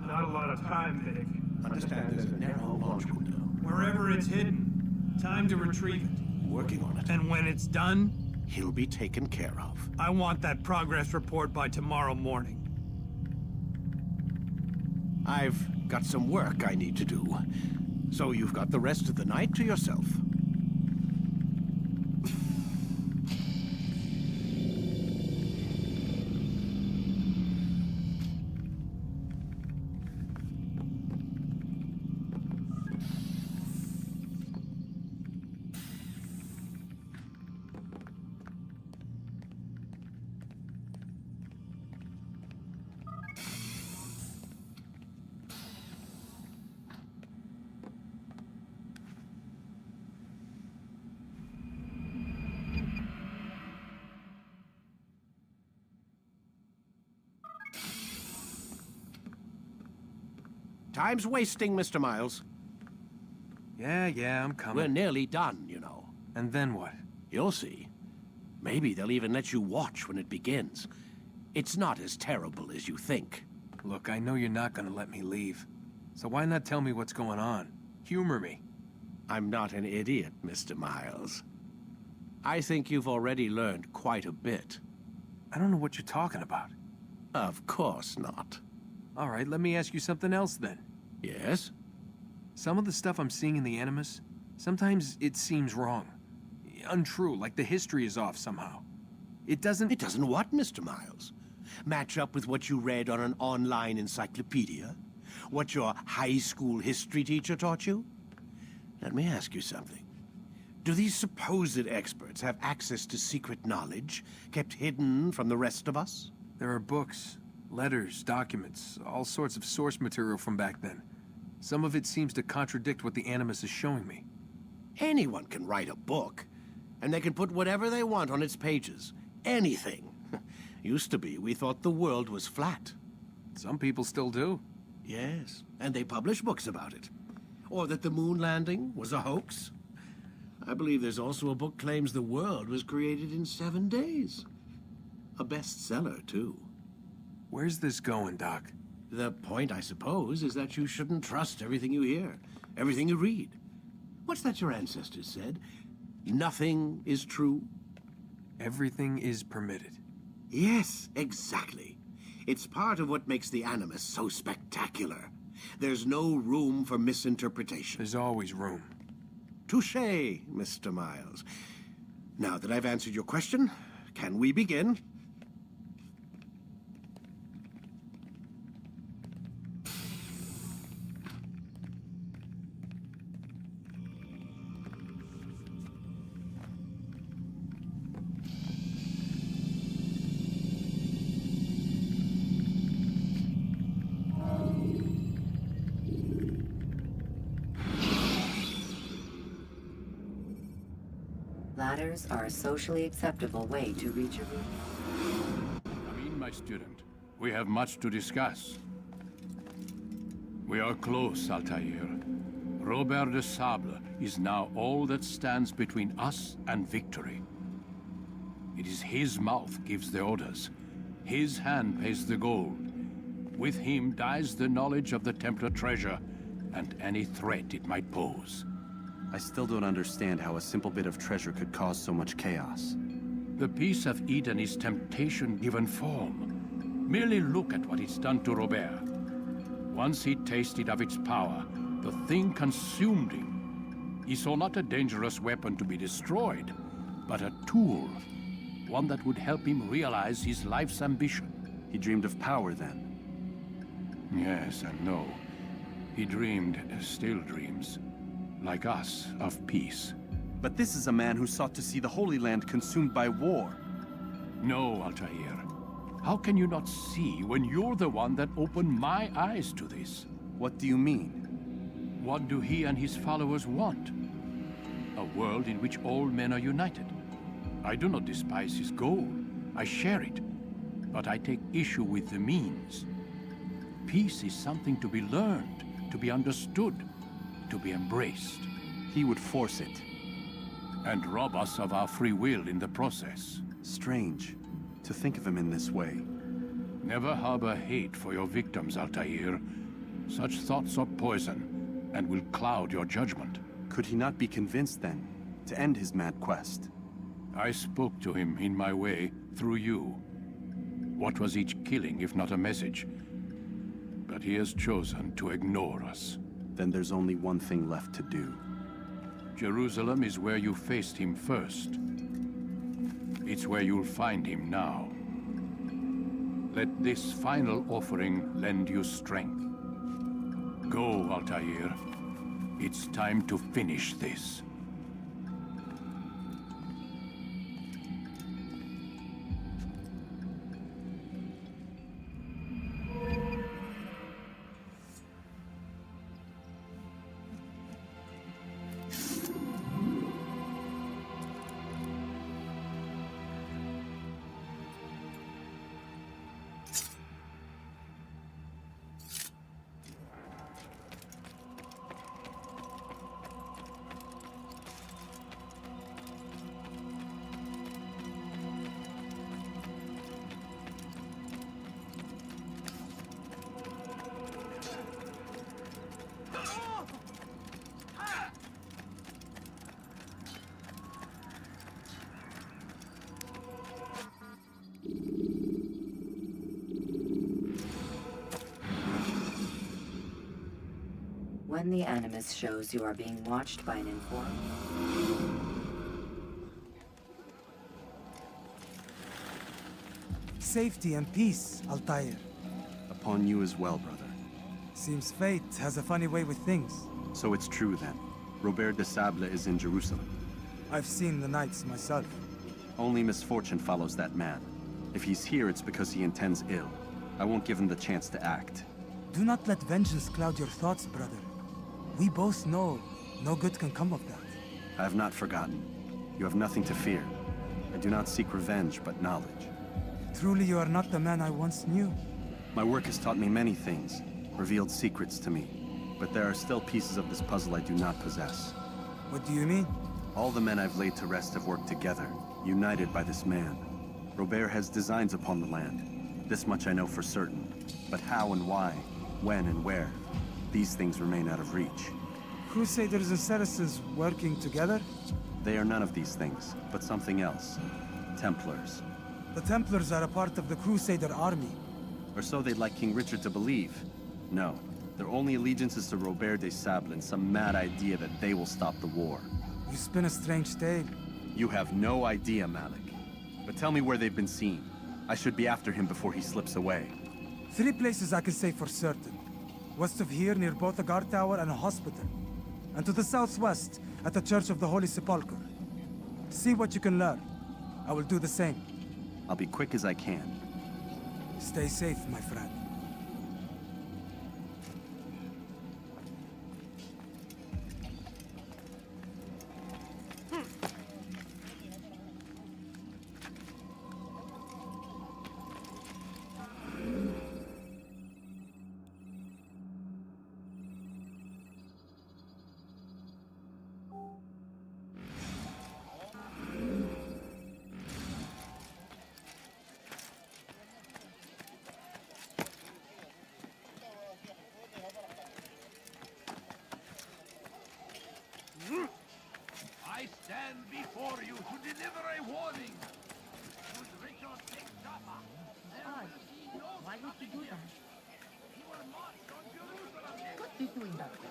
Not a lot of time, Vic. Understand there's a narrow launch window. Wherever it's hidden, time to retrieve it. Working on it. And when it's done, He'll be taken care of. I want that progress report by tomorrow morning. I've got some work I need to do. So you've got the rest of the night to yourself. Time's wasting, Mr. Miles. Yeah, I'm coming. We're nearly done, you know. And then what? You'll see. Maybe they'll even let you watch when it begins. It's not as terrible as you think. Look, I know you're not gonna let me leave. So why not tell me what's going on? Humor me. I'm not an idiot, Mr. Miles. I think you've already learned quite a bit. I don't know what you're talking about. Of course not. All right, let me ask you something else then. Yes? Some of the stuff I'm seeing in the Animus, sometimes it seems wrong. Untrue, like the history is off somehow. It doesn't... It doesn't what, Mr. Miles? Match up with what you read on an online encyclopedia? What your high school history teacher taught you? Let me ask you something. Do these supposed experts have access to secret knowledge kept hidden from the rest of us? There are books, letters, documents, all sorts of source material from back then. Some of it seems to contradict what the Animus is showing me. Anyone can write a book, and they can put whatever they want on its pages. Anything. Used to be, we thought the world was flat. Some people still do. Yes, and they publish books about it. Or that the moon landing was a hoax. I believe there's also a book claims the world was created in 7 days. A bestseller, too. Where's this going, Doc? The point, I suppose, is that you shouldn't trust everything you hear, everything you read. What's that your ancestors said? Nothing is true? Everything is permitted. Yes, exactly. It's part of what makes the Animus so spectacular. There's no room for misinterpretation. There's always room. Touché, Mr. Miles. Now that I've answered your question, can we begin? Ladders are a socially acceptable way to reach a room. Come in, my student. We have much to discuss. We are close, Altair. Robert de Sable is now all that stands between us and victory. It is his mouth gives the orders. His hand pays the gold. With him dies the knowledge of the Templar treasure and any threat it might pose. I still don't understand how a simple bit of treasure could cause so much chaos. The piece of Eden is temptation given form. Merely look at what it's done to Robert. Once he tasted of its power, the thing consumed him. He saw not a dangerous weapon to be destroyed, but a tool. One that would help him realize his life's ambition. He dreamed of power then. Yes and no. He dreamed, still dreams, like us, of peace. But this is a man who sought to see the Holy Land consumed by war. No, Altair. How can you not see when you're the one that opened my eyes to this? What do you mean? What do he and his followers want? A world in which all men are united. I do not despise his goal. I share it. But I take issue with the means. Peace is something to be learned, to be understood, to be embraced. He would force it. And rob us of our free will in the process. Strange to think of him in this way. Never harbor hate for your victims, Altair. Such thoughts are poison, and will cloud your judgment. Could he not be convinced, then, to end his mad quest? I spoke to him in my way, through you. What was each killing if not a message? But he has chosen to ignore us. Then there's only one thing left to do. Jerusalem is where you faced him first. It's where you'll find him now. Let this final offering lend you strength. Go, Altair. It's time to finish this. When the Animus shows you are being watched by an informant, safety and peace, Altair. Upon you as well, brother. Seems fate has a funny way with things. So it's true, then. Robert de Sable is in Jerusalem. I've seen the Knights myself. Only misfortune follows that man. If he's here, it's because he intends ill. I won't give him the chance to act. Do not let vengeance cloud your thoughts, brother. We both know no good can come of that. I have not forgotten. You have nothing to fear. I do not seek revenge, but knowledge. Truly, you are not the man I once knew. My work has taught me many things, revealed secrets to me. But there are still pieces of this puzzle I do not possess. What do you mean? All the men I've laid to rest have worked together, united by this man. Robert has designs upon the land. This much I know for certain. But how and why, when and where, these things remain out of reach. Crusaders and Saracens working together? They are none of these things, but something else. Templars. The Templars are a part of the Crusader army. Or so they'd like King Richard to believe. No, their only allegiance is to Robert de Sable and some mad idea that they will stop the war. You spin a strange tale. You have no idea, Malik. But tell me where they've been seen. I should be after him before he slips away. 3 places I can say for certain. West of here, near both a guard tower and a hospital. And to the southwest, at the Church of the Holy Sepulchre. See what you can learn. I will do the same. I'll be quick as I can. Stay safe, my friend. I stand before you to deliver a warning. Should Richard take Jaffa, there will be no Why would you do that? He will march on Jerusalem. What's he doing that for?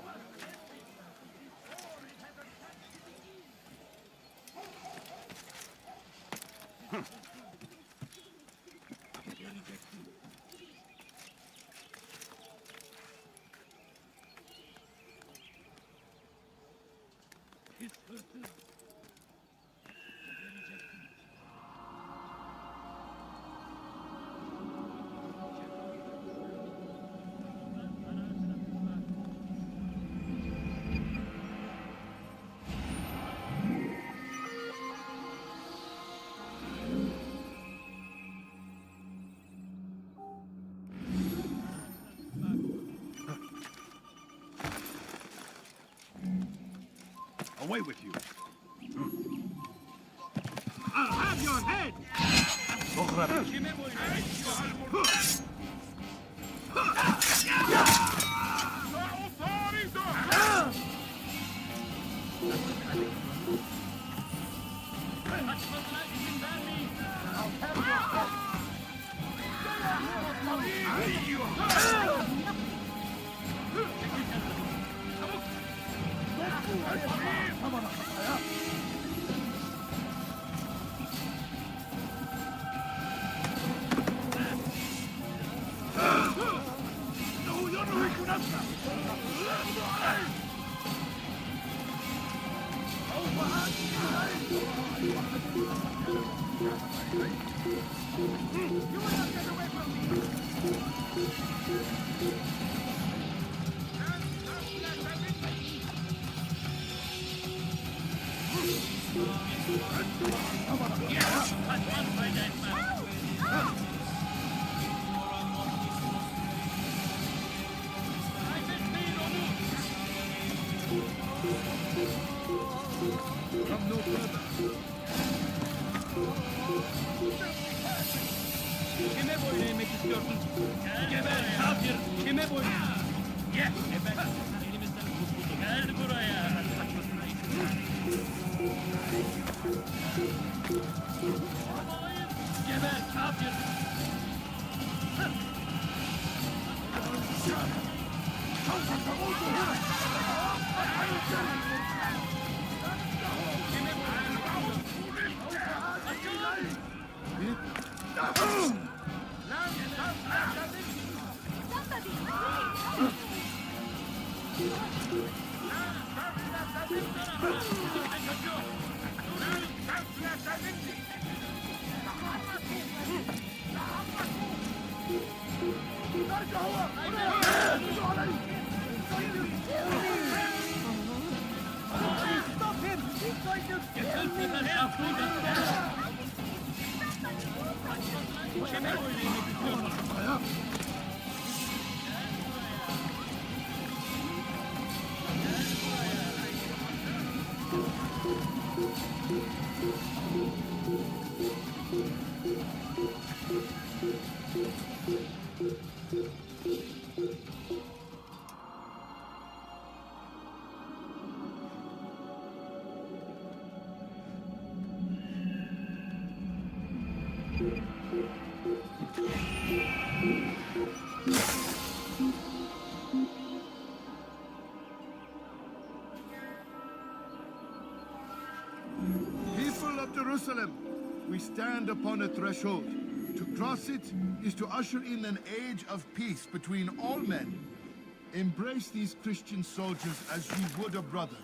Away with you. I'll have your head! Kime boyun eğmek istiyorsun? Geber kafir! Kime boyun? Gel! Geber! Elimizden kurtulduk. Gel buraya! Geber kafir! People of Jerusalem, we stand upon a threshold. To cross it is to usher in an age of peace between all men. Embrace these Christian soldiers as you would a brother.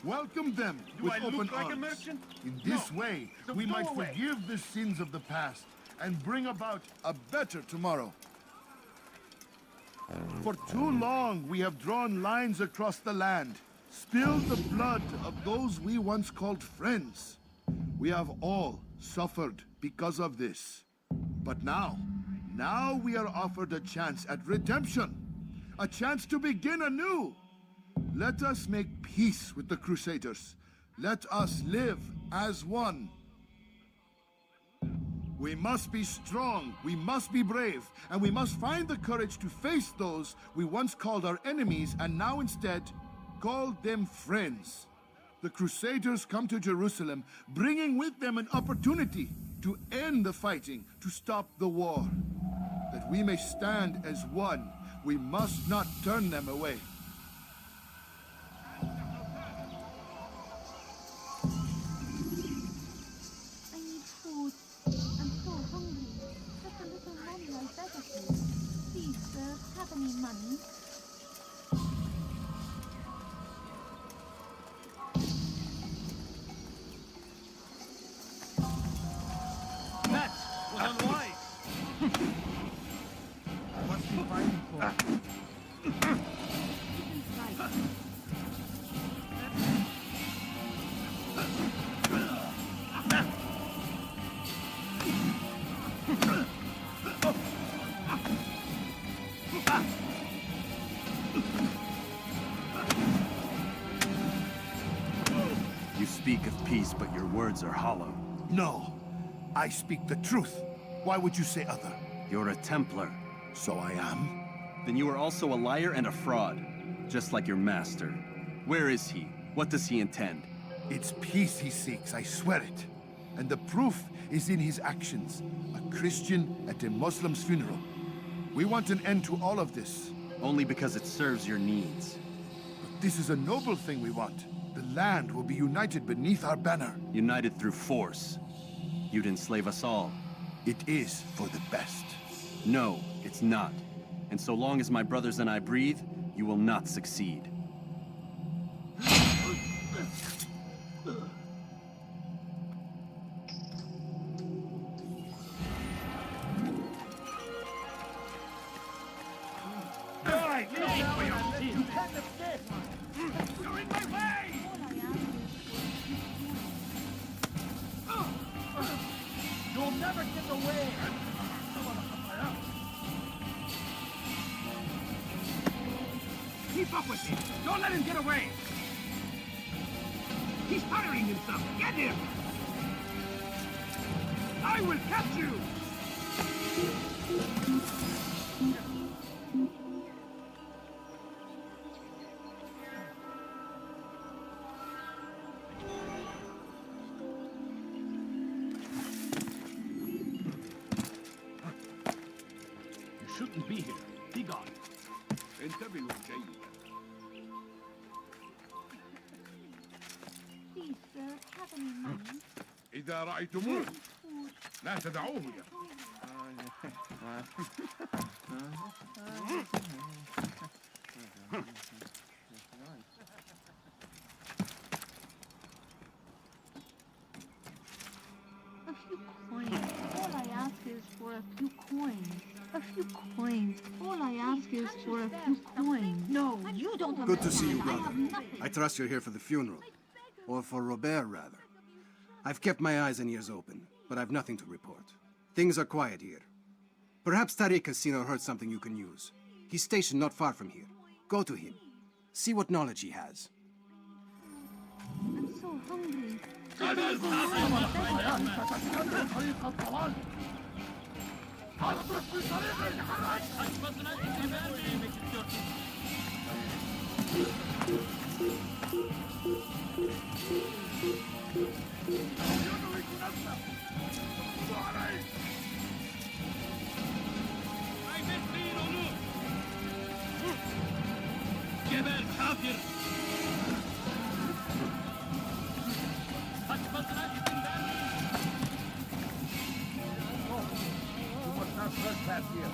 Welcome them with I open look like a arms. merchant? In this No. way, So we go might away. forgive the sins of the past and bring about a better tomorrow. For too long, we have drawn lines across the land, spilled the blood of those we once called friends. We have all suffered because of this. But now we are offered a chance at redemption, a chance to begin anew. Let us make peace with the Crusaders. Let us live as one. We must be strong, we must be brave, and we must find the courage to face those we once called our enemies and now instead call them friends. The Crusaders come to Jerusalem, bringing with them an opportunity to end the fighting, to stop the war. That we may stand as one, we must not turn them away. I need food. I'm so hungry. Just a little money I beg of you. Please, sir, have any money? That was unwise! What's he fighting for? Please fight. speak of peace, but your words are hollow. No, I speak the truth. Why would you say other? You're a Templar. So I am. Then you are also a liar and a fraud, just like your master. Where is he? What does he intend? It's peace he seeks, I swear it. And the proof is in his actions. A Christian at a Muslim's funeral. We want an end to all of this. Only because it serves your needs. But this is a noble thing we want. The land will be united beneath our banner. United through force. You'd enslave us all. It is for the best. No, it's not. And so long as my brothers and I breathe, you will not succeed. You'll never get away! Keep up with him! Don't let him get away! He's tiring himself! Get him! I will catch you! You shouldn't be here. Be gone. انتبهوا جيدا. Please, sir, have any money? إذا رأيتموه لا تدعوه يا A few coins. All I ask is for a few coins. A few coins. All I ask is for a few coins. No, you don't understand. Good to see you, I brother. have nothing. I trust you're here for the funeral. Or for Robert, rather. I've kept my eyes and ears open, but I've nothing to report. Things are quiet here. Perhaps Tariq has seen or heard something you can use. He's stationed not far from here. Go to him. See what knowledge he has. I'm so hungry. Geber kafir! Kaçmasına izin vermeyin! You must not trespass here.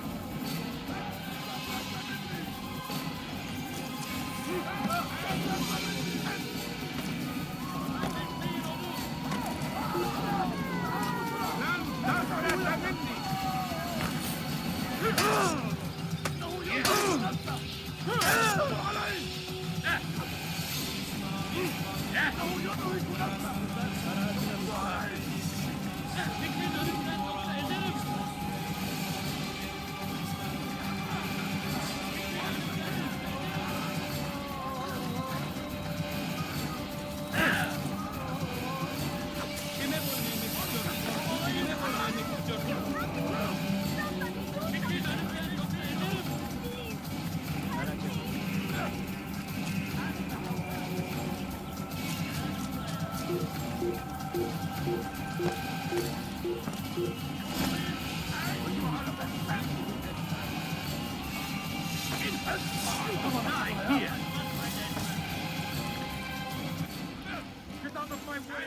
Get out of my way,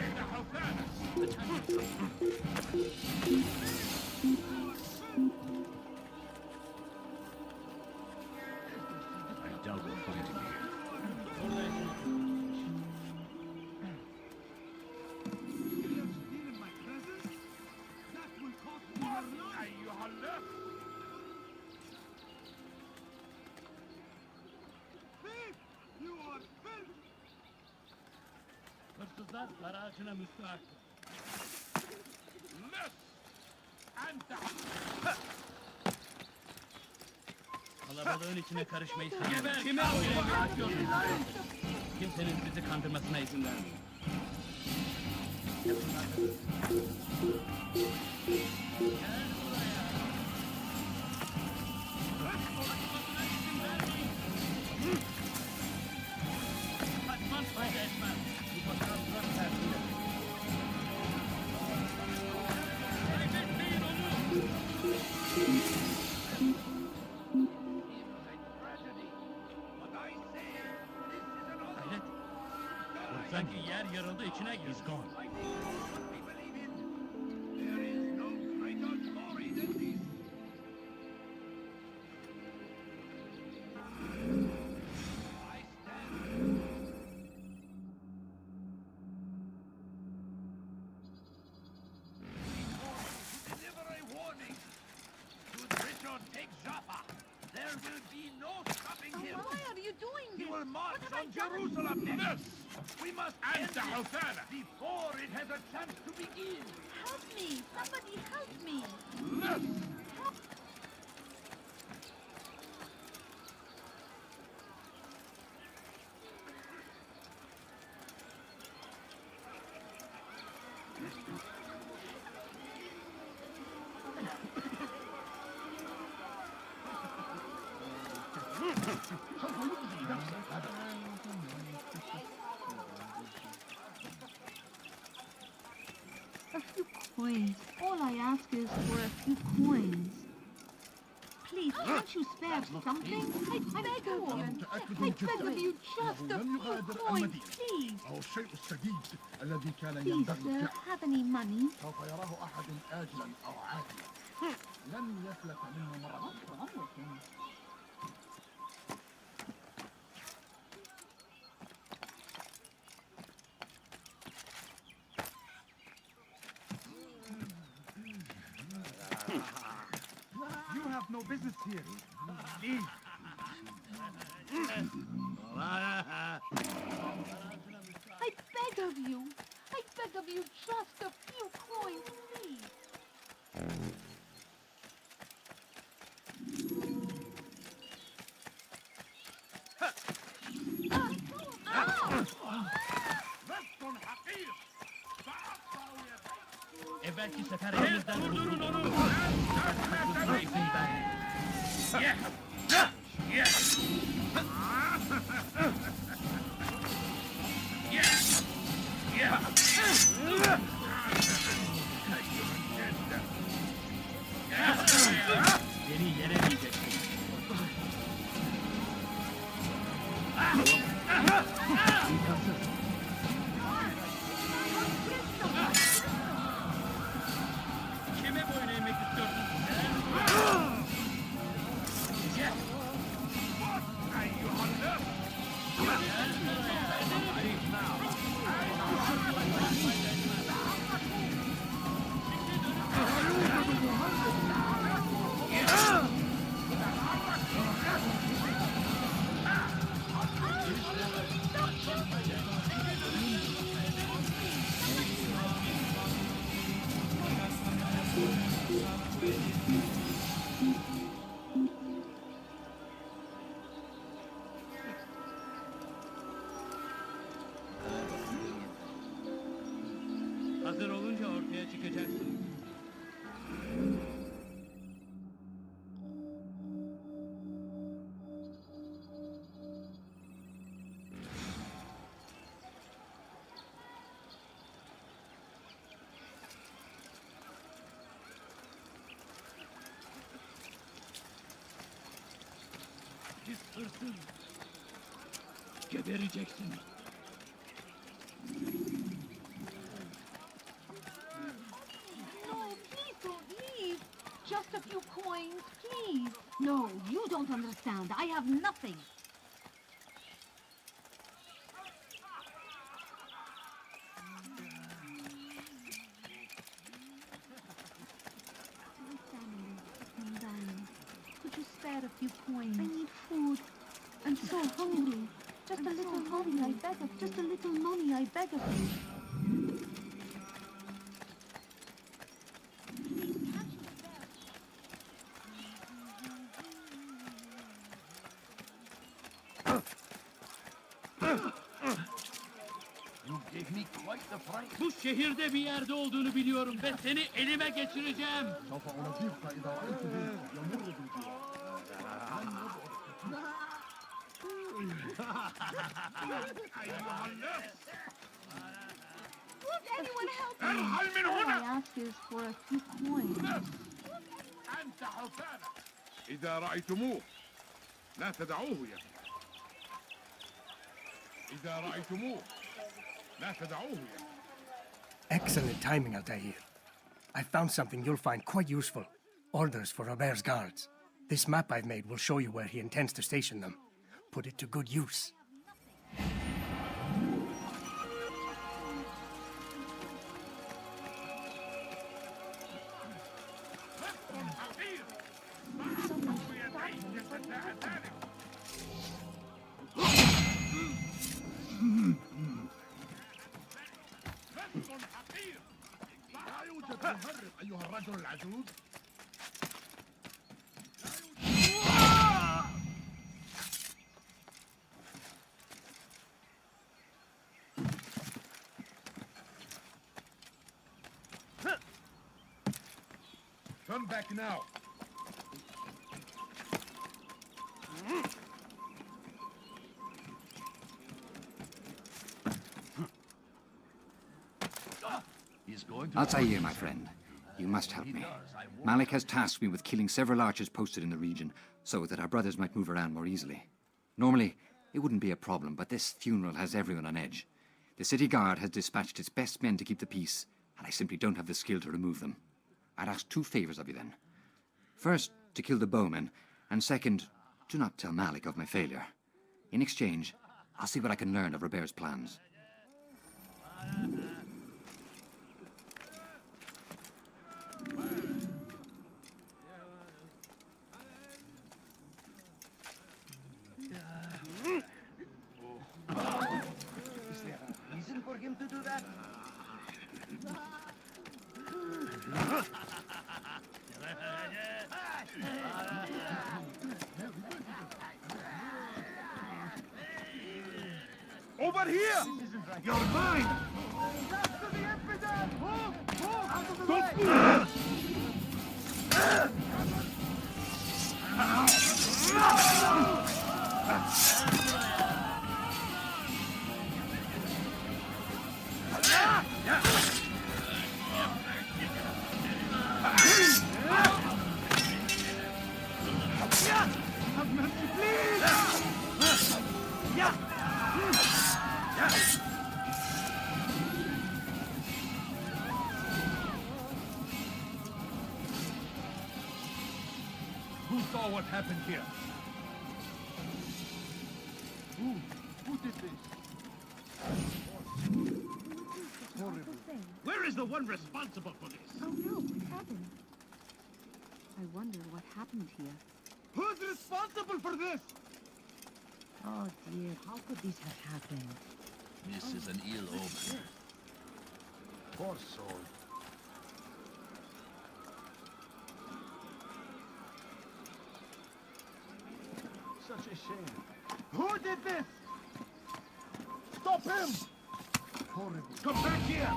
I doubt we'll find him here. Hırsızlar garajına müstahak. Lüs! Ente! Kalabalığın içine karışmayı sevmem. Kime bırakıyorsun? Kimsenin bizi kandırmasına izin vermeyin. Kaçman fayda etmez. Bu fotoğraflar tersiyle. Kaybetmeyin onu. Hayret. Sanki yer yarıldı içine girdi. He's gone. There is no greater glory than this. I stand. Deliver a warning. Should Richard take Jaffa, there will be no stopping him. Why are you doing He this? will march What have I on done? Jerusalem next. We must end this before it has a chance to begin. Help me! Somebody help me! A few coins. All I ask is for a few coins. Please, can't you spare something? I beg of you. I beg of you, just a few coins, please. الشيء الشديد الذي كان Please, ينبغي sir, have any money? سوف يراه أحد آجلا أو عاجلا لن يفلت منه مرة. You have no business here. Leave. I beg of you. I beg of you, just a few coins, please. Evvelki sefer elimizden durdurun onu. Beni yenemeyeceksin. Kime boyun eğmek istiyorsun? Hazır olunca ortaya çıkacaksın. Pis hırsız. Gebereceksin. No, please don't leave. Just a few coins, please. No, you don't understand. I have nothing. My family has been dying. Could you spare a few coins? I need food. I'm so hungry. Just a little money, I beg of you. Just a little money, I beg of you. You gave me me quite the fright. Bu şehirde bir yerde olduğunu biliyorum ve seni elime geçireceğim. Won't anyone help me? All I ask is for a few coins. أنت حسانة. إذا رأيتموه لا تدعوه يا. إذا رأيتموه لا تدعوه يا. Excellent timing, Altair. I found something you'll find quite useful. Orders for Robert's guards. This map I've made will show you where he intends to station them. Put it to good use. لا يوجد مهرب أيها الرجل العجوز. Come back now. Altair, my friend, you must help me. Malik has tasked me with killing several archers posted in the region so that our brothers might move around more easily. Normally, it wouldn't be a problem, but this funeral has everyone on edge. The city guard has dispatched its best men to keep the peace, and I simply don't have the skill to remove them. I'd ask two favors of you then. First, to kill the bowmen, and second, do not tell Malik of my failure. In exchange, I'll see what I can learn of Robert's plans. Is there a reason for him to do that? Over here! You're mine! Back to the infidel! Move! Move! Out of the way! Who saw what happened here? Who did this? Horrible. Where is the one responsible for this? Oh no, what happened? I wonder what happened here. Who's responsible for this? Oh dear, how could this have happened? This is an ill omen. Poor soul. Such a shame. Who did this? Stop him! Horrible. Come back here!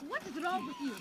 What is wrong with you?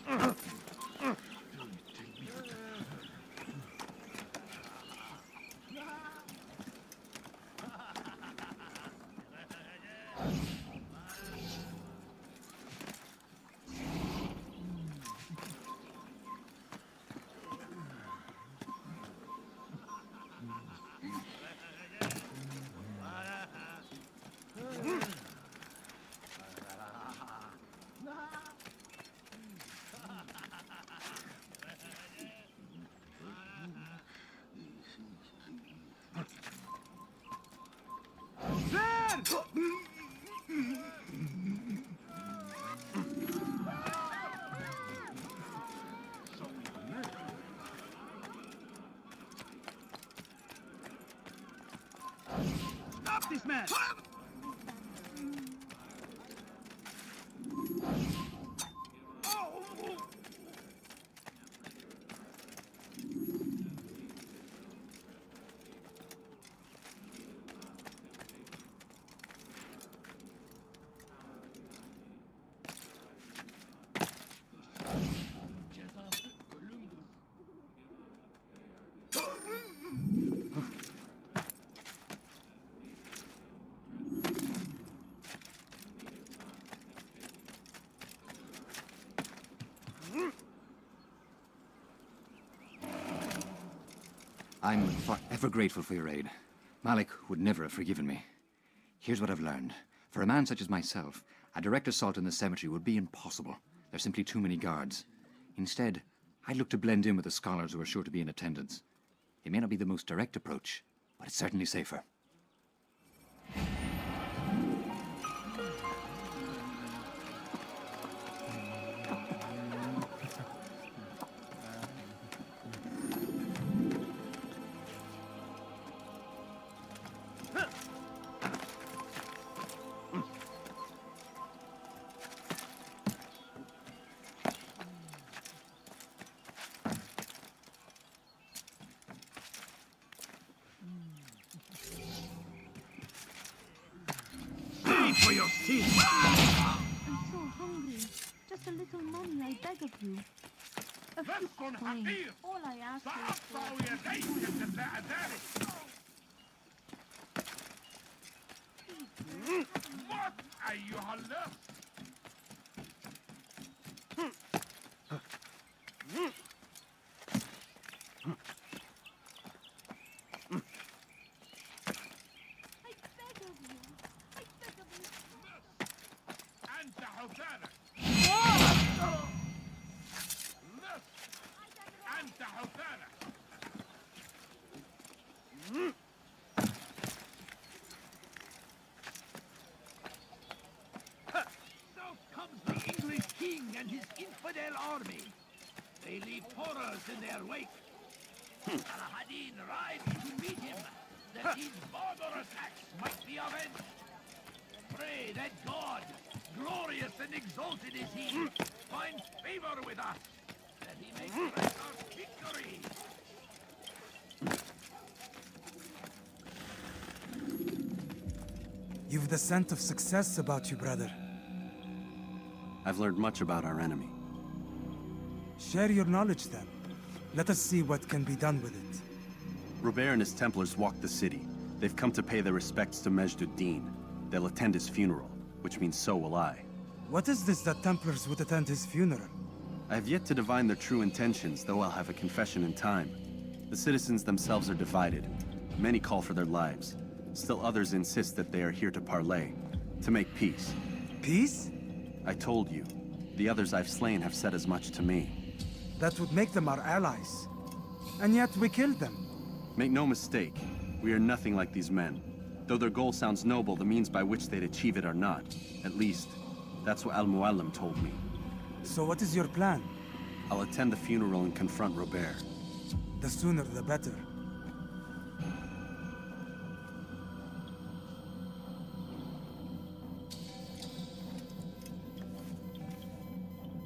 this man! I'm forever grateful for your aid. Malik would never have forgiven me. Here's what I've learned. For a man such as myself, a direct assault in the cemetery would be impossible. There's simply too many guards. Instead, I'd look to blend in with the scholars who are sure to be in attendance. It may not be the most direct approach, but it's certainly safer. For your sins. I'm so hungry. Just a little money, I beg of you. A few coins. All I ask is for... What are you left? And his infidel army. They leave horrors in their wake. Al-Hadin rides to meet him, that his barbarous acts might be avenged. Pray that God, glorious and exalted is he, finds favor with us, that he may grant us victory. You've the scent of success about you, brother. I've learned much about our enemy. Share your knowledge then. Let us see what can be done with it. Robert and his Templars walked the city. They've come to pay their respects to Majd-ud-Din. They'll attend his funeral, which means so will I. What is this that Templars would attend his funeral? I have yet to divine their true intentions, though I'll have a confession in time. The citizens themselves are divided. Many call for their lives. Still others insist that they are here to parley, to make peace. Peace? I told you. The others I've slain have said as much to me. That would make them our allies. And yet we killed them. Make no mistake, we are nothing like these men. Though their goal sounds noble, the means by which they'd achieve it are not. At least, that's what Al-Muallim told me. So what is your plan? I'll attend the funeral and confront Robert. The sooner the better.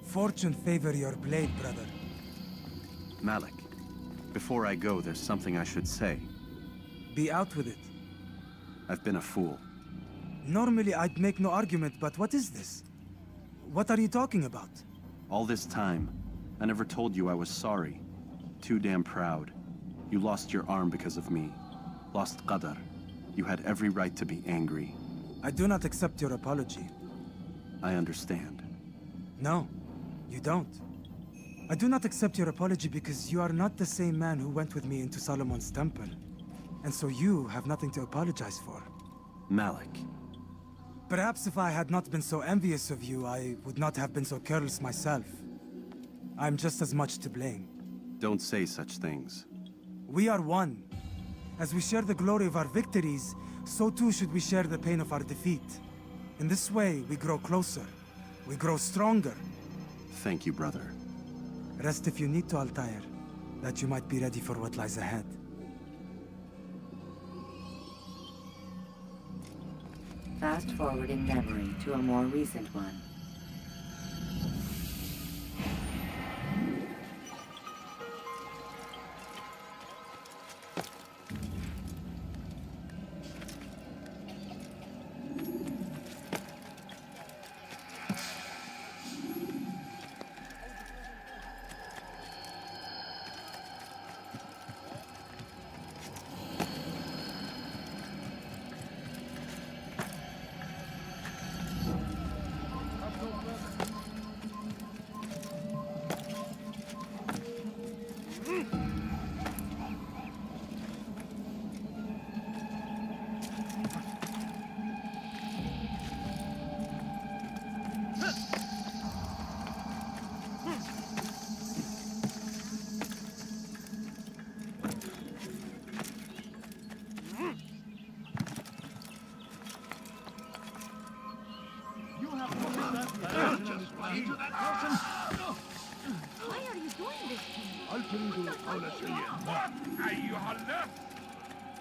Fortune favor your blade, brother. Malik, before I go, there's something I should say. Be out with it. I've been a fool. Normally I'd make no argument, but what is this? What are you talking about? All this time, I never told you I was sorry. Too damn proud. You lost your arm because of me. Lost Qadar. You had every right to be angry. I do not accept your apology. I understand. No, you don't. I do not accept your apology because you are not the same man who went with me into Solomon's temple. And so you have nothing to apologize for. Malik. Perhaps if I had not been so envious of you, I would not have been so careless myself. I'm just as much to blame. Don't say such things. We are one. As we share the glory of our victories, so too should we share the pain of our defeat. In this way, we grow closer. We grow stronger. Thank you, brother. Rest if you need to, Altair, that you might be ready for what lies ahead. fast-forwarding memory to a more recent one. Why are you doing this to me?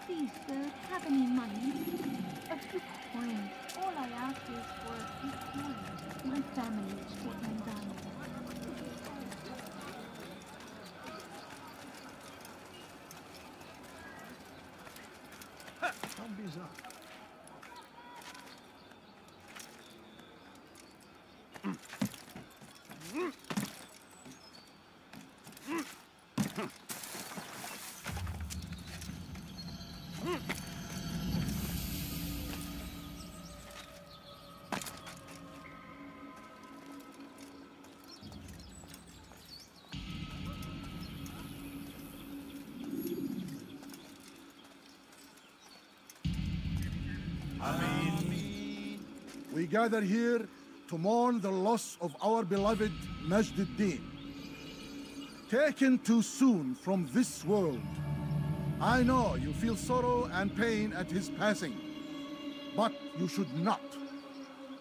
Please, sir, have any money? A few coins. All I ask is for a few coins. My family is short and dying. How bizarre. We gather here to mourn the loss of our beloved Majd-ud-Din. Taken too soon from this world. I know you feel sorrow and pain at his passing, but you should not.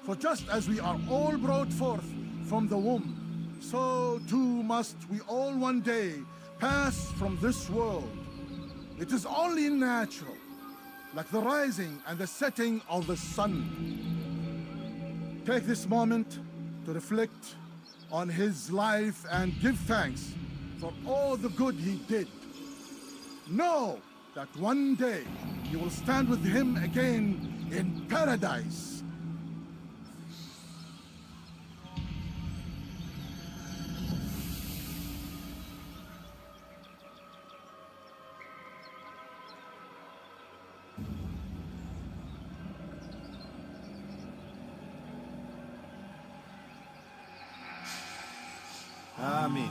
For just as we are all brought forth from the womb, so too must we all one day pass from this world. It is only natural, like the rising and the setting of the sun. Take this moment to reflect on his life and give thanks for all the good he did. Know that one day you will stand with him again in paradise. Amen.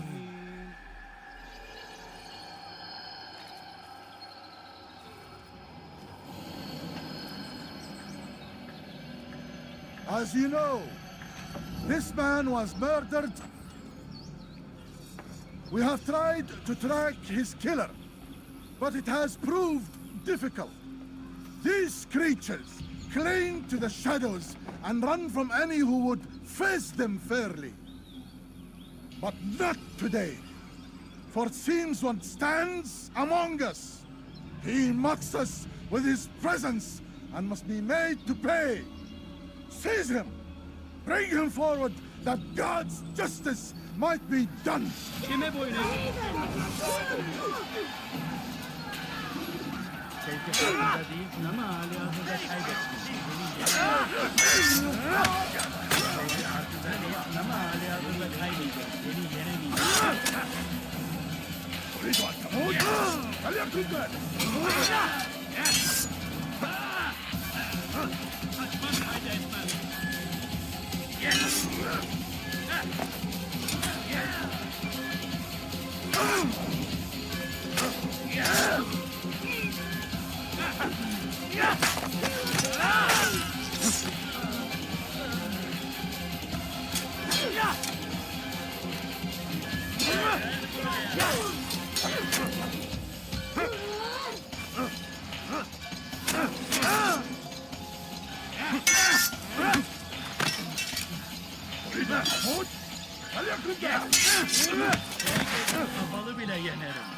As you know, this man was murdered. We have tried to track his killer, but it has proved difficult. These creatures cling to the shadows and run from any who would face them fairly. But not today, for it seems one stands among us. He mocks us with his presence and must be made to pay. Seize him! Bring him forward that God's justice might be done! Kafalı bile yenerim.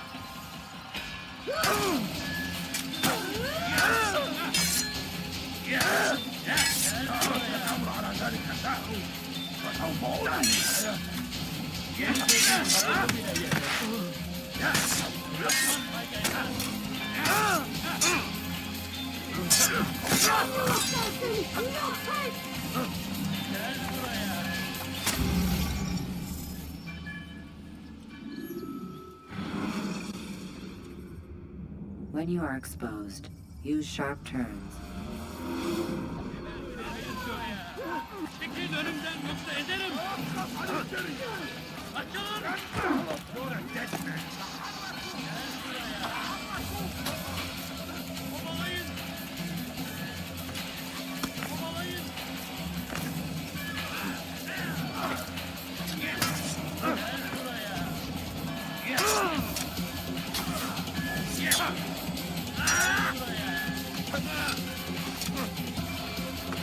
When you are exposed, use sharp turns.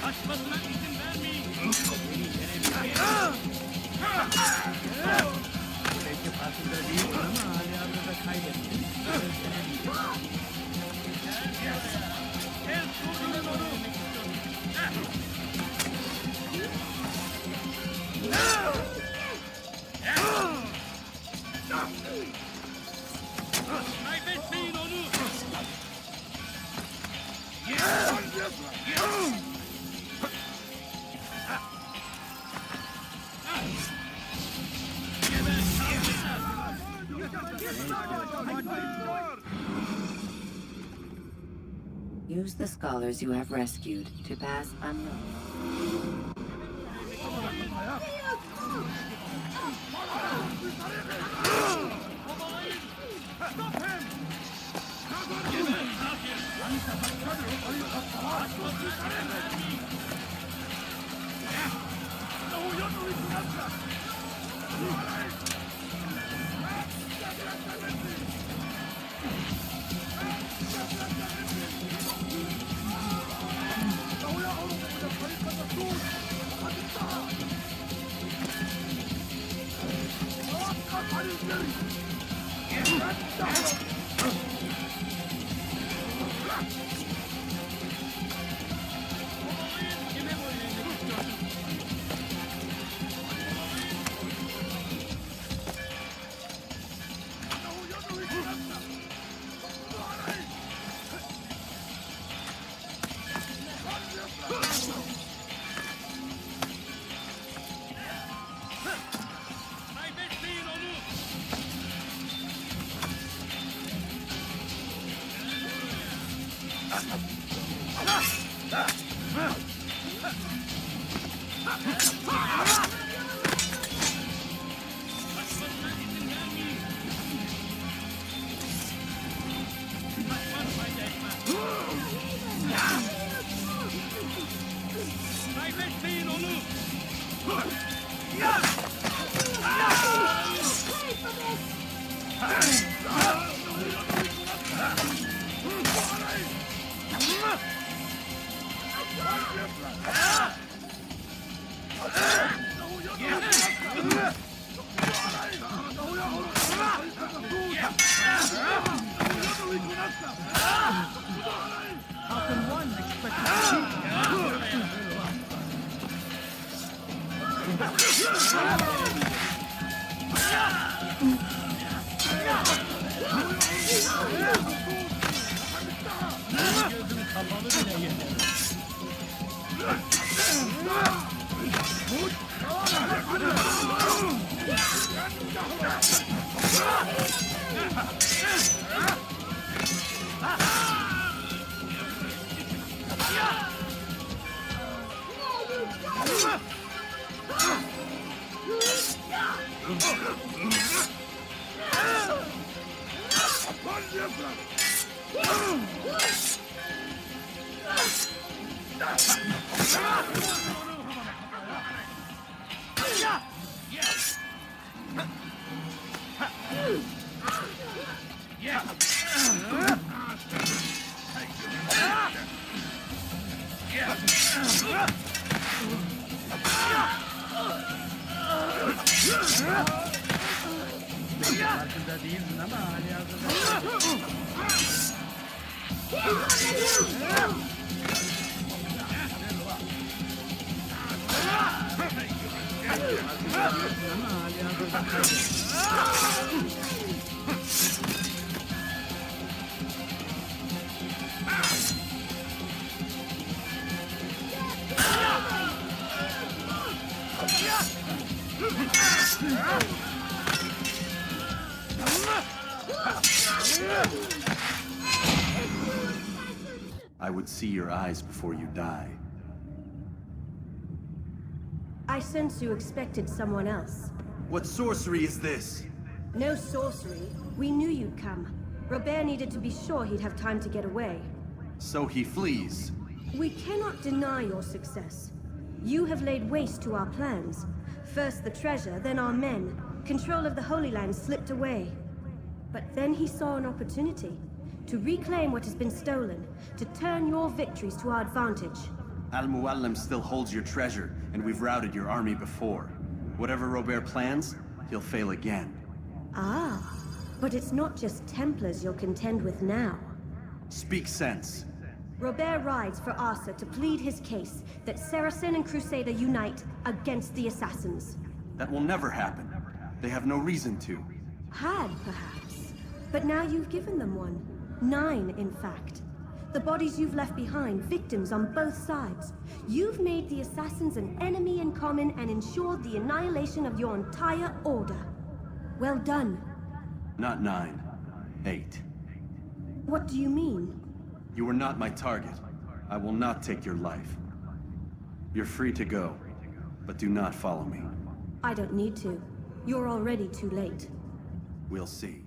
Kaçmasına izin vermeyin. Belki farkında değil ama hali hazırda kaybettim. Gel şuradan onu. Kaybetmeyin onu. Use the scholars you have rescued to pass unknown. Kaybetmeyin onu. Kaçmasına izin vermeyin. Kaçmak fayda etmez. Kaybetmeyin onu. Gözüm kapalı bile yeter. Farkında değilsin ama hali hazırda. I would see your eyes before you die. I sense you expected someone else. What sorcery is this? No sorcery. We knew you'd come. Robert needed to be sure he'd have time to get away. So he flees. We cannot deny your success. You have laid waste to our plans. First the treasure, then our men. Control of the Holy Land slipped away. But then he saw an opportunity to reclaim what has been stolen, to turn your victories to our advantage. Al-Muallim still holds your treasure, and we've routed your army before. Whatever Robert plans, he'll fail again. Ah, but it's not just Templars you'll contend with now. Speak sense. Robert rides for Arsa to plead his case that Saracen and Crusader unite against the Assassins. That will never happen. They have no reason to. Had, perhaps. But now you've given them one. 9, in fact. The bodies you've left behind, victims on both sides. You've made the Assassins an enemy in common and ensured the annihilation of your entire order. Well done. Not 9. 8. What do you mean? You were not my target. I will not take your life. You're free to go, but do not follow me. I don't need to. You're already too late. We'll see.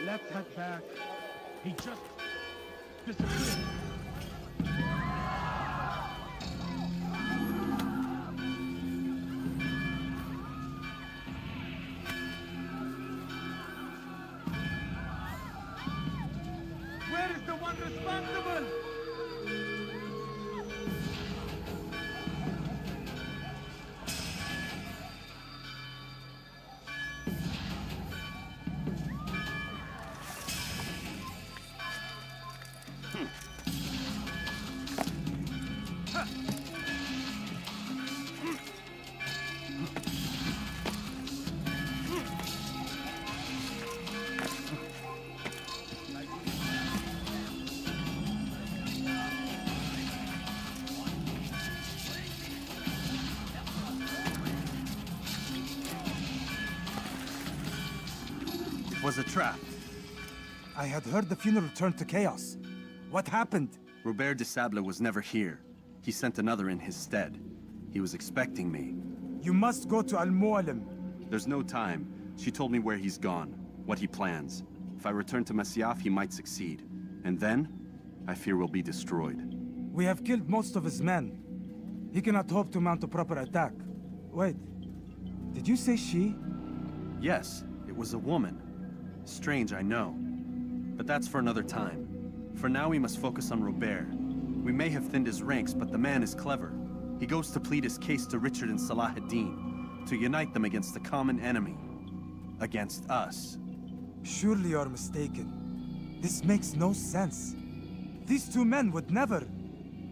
Let's head back. He just disappeared. Where is the one responsible? It was a trap. I had heard the funeral turned to chaos. What happened? Robert de Sable was never here. He sent another in his stead. He was expecting me. You must go to Al-Mualim. There's no time. She told me where he's gone, what he plans. If I return to Masyaf, he might succeed. And then, I fear we'll be destroyed. We have killed most of his men. He cannot hope to mount a proper attack. Wait, did you say she? Yes, it was a woman. Strange, I know. But that's for another time. For now, we must focus on Robert. We may have thinned his ranks, but the man is clever. He goes to plead his case to Richard and Salah ad-Din, to unite them against the common enemy. Against us. Surely you're mistaken. This makes no sense. These two men would never...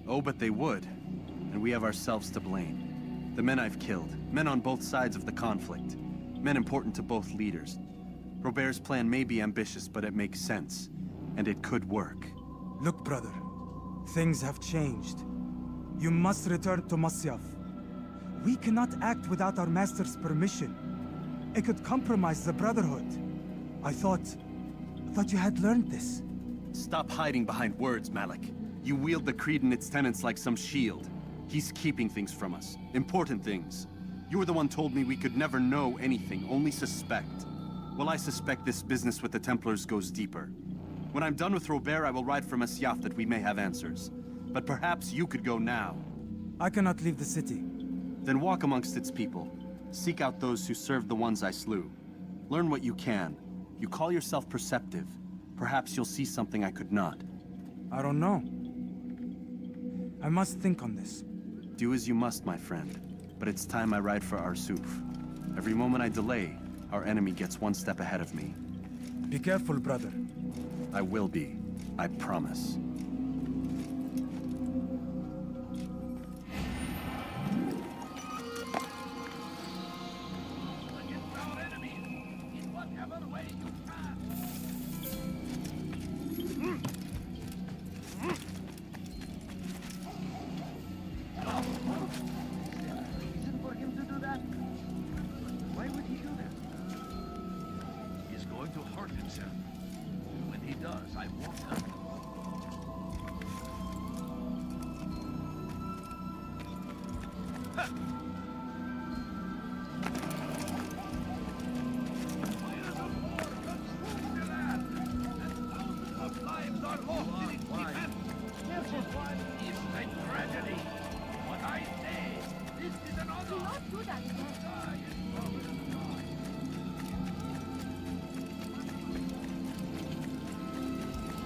Oh, but they would. And we have ourselves to blame. The men I've killed, men on both sides of the conflict. Men important to both leaders. Robert's plan may be ambitious, but it makes sense. And it could work. Look, brother. Things have changed. You must return to Masyaf. We cannot act without our master's permission. It could compromise the Brotherhood. I thought you had learned this. Stop hiding behind words, Malik. You wield the creed and its tenets like some shield. He's keeping things from us. Important things. You were the one told me we could never know anything, only suspect. Well, I suspect this business with the Templars goes deeper. When I'm done with Robert, I will ride for Masyaf that we may have answers. But perhaps you could go now. I cannot leave the city. Then walk amongst its people. Seek out those who served the ones I slew. Learn what you can. You call yourself perceptive. Perhaps you'll see something I could not. I don't know. I must think on this. Do as you must, my friend. But it's time I ride for Arsuf. Every moment I delay, our enemy gets one step ahead of me. Be careful, brother. I will be. I promise.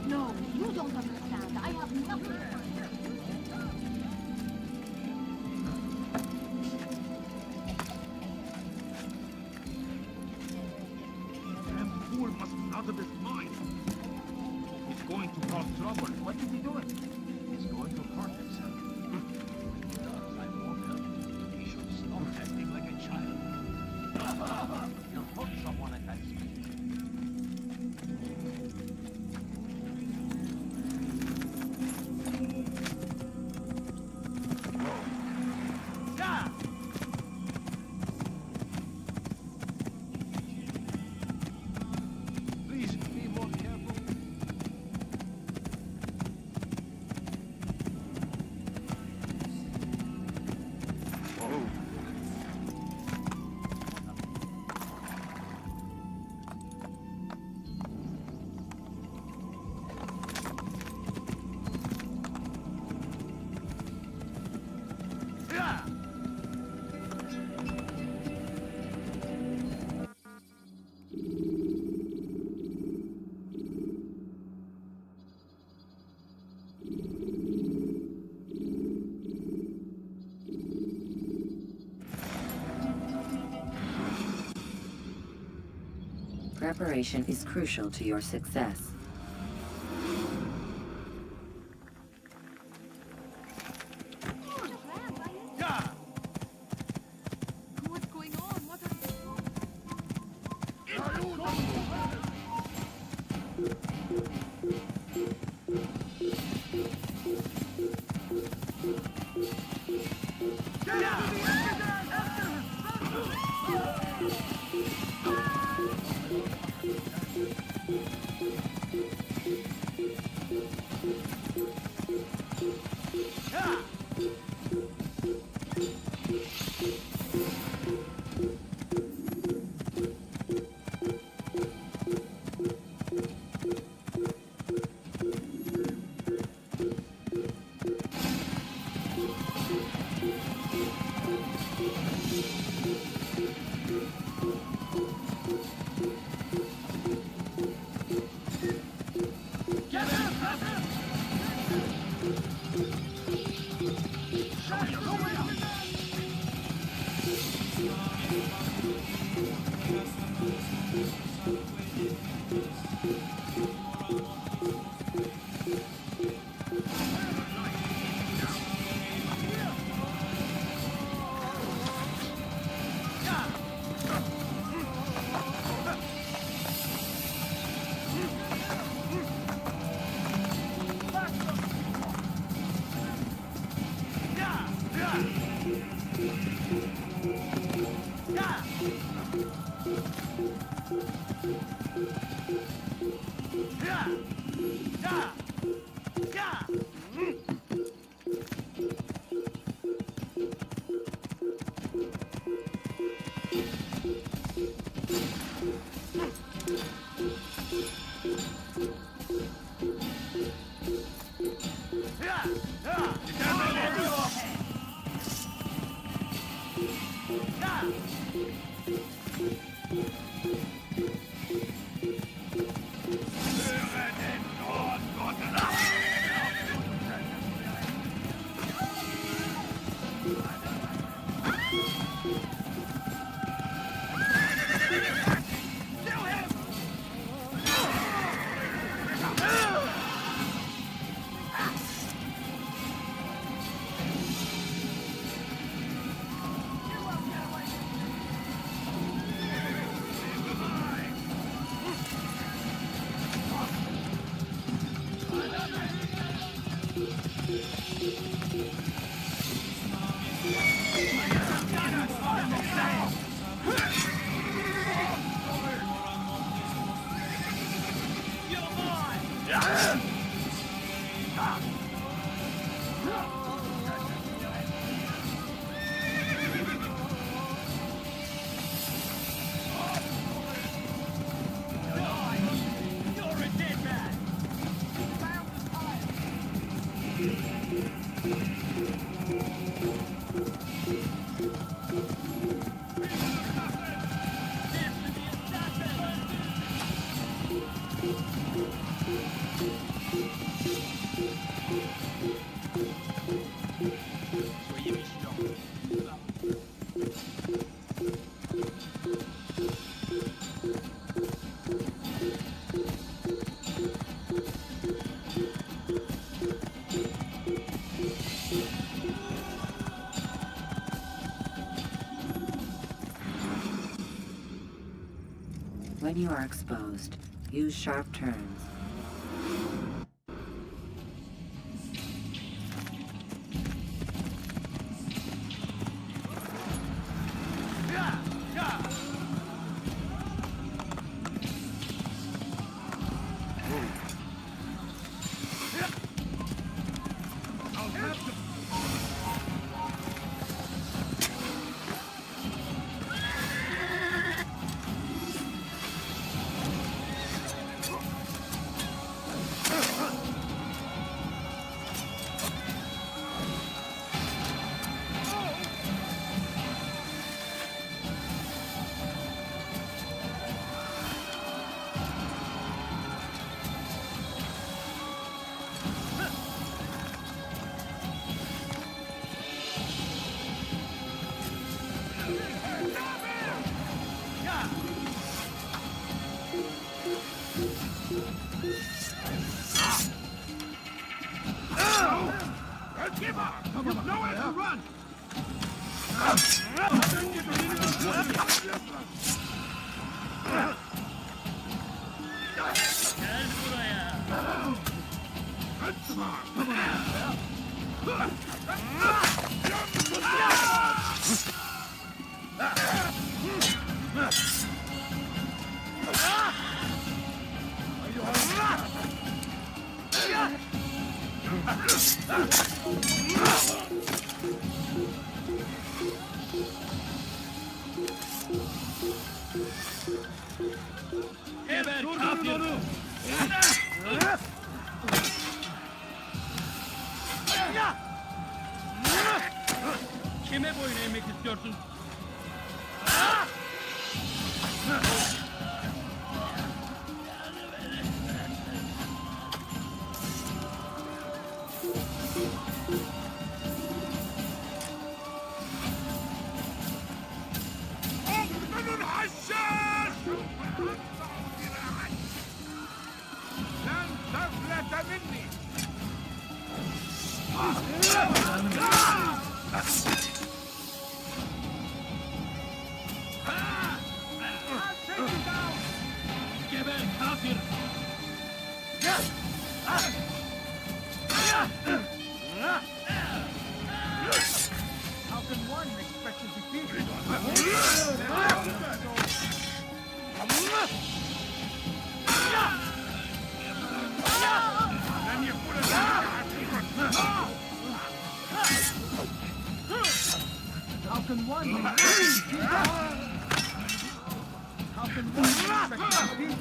No, you don't understand. I have nothing. That fool must be out of his mind. He's going to cause trouble. What is he doing? He's going to hurt himself. When he does, I won't help him. He should stop acting like a child. He'll hurt someone at that speed. Please be more careful. Preparation is crucial to your success. What's going on? What are they doing? When you are exposed, use sharp turns. Give up! You've nowhere to run! Geber kafir! Kime boyun eğmek istiyorsun? Oğlunun haşer! How can one expect to defeat How can one expect to defeat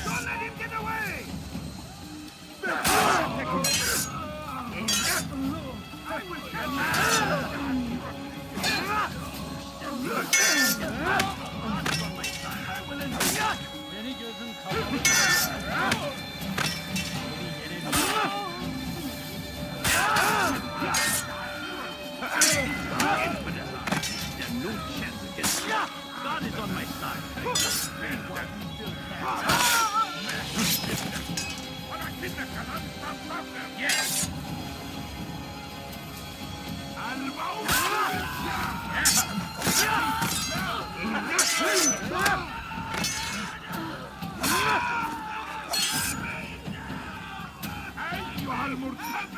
Don't let him get away! I will God is on my side. Yes. أيها المرتد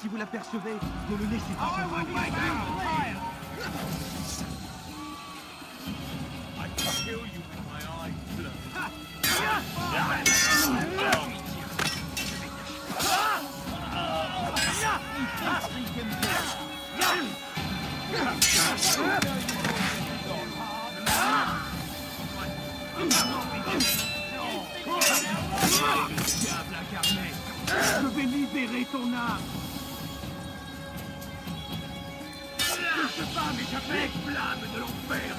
Si vous l'apercevez, ne le laissez pas s'envoler. I can kill you with my eyes. Diable incarné, je vais libérer ton âme. Je ne peux pas m'échapper. Les flammes de l'enfer.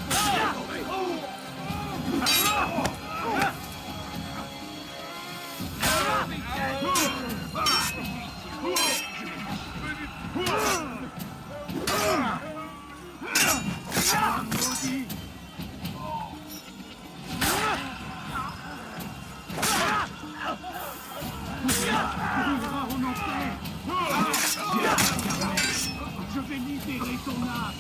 Je vais libérer ton âme.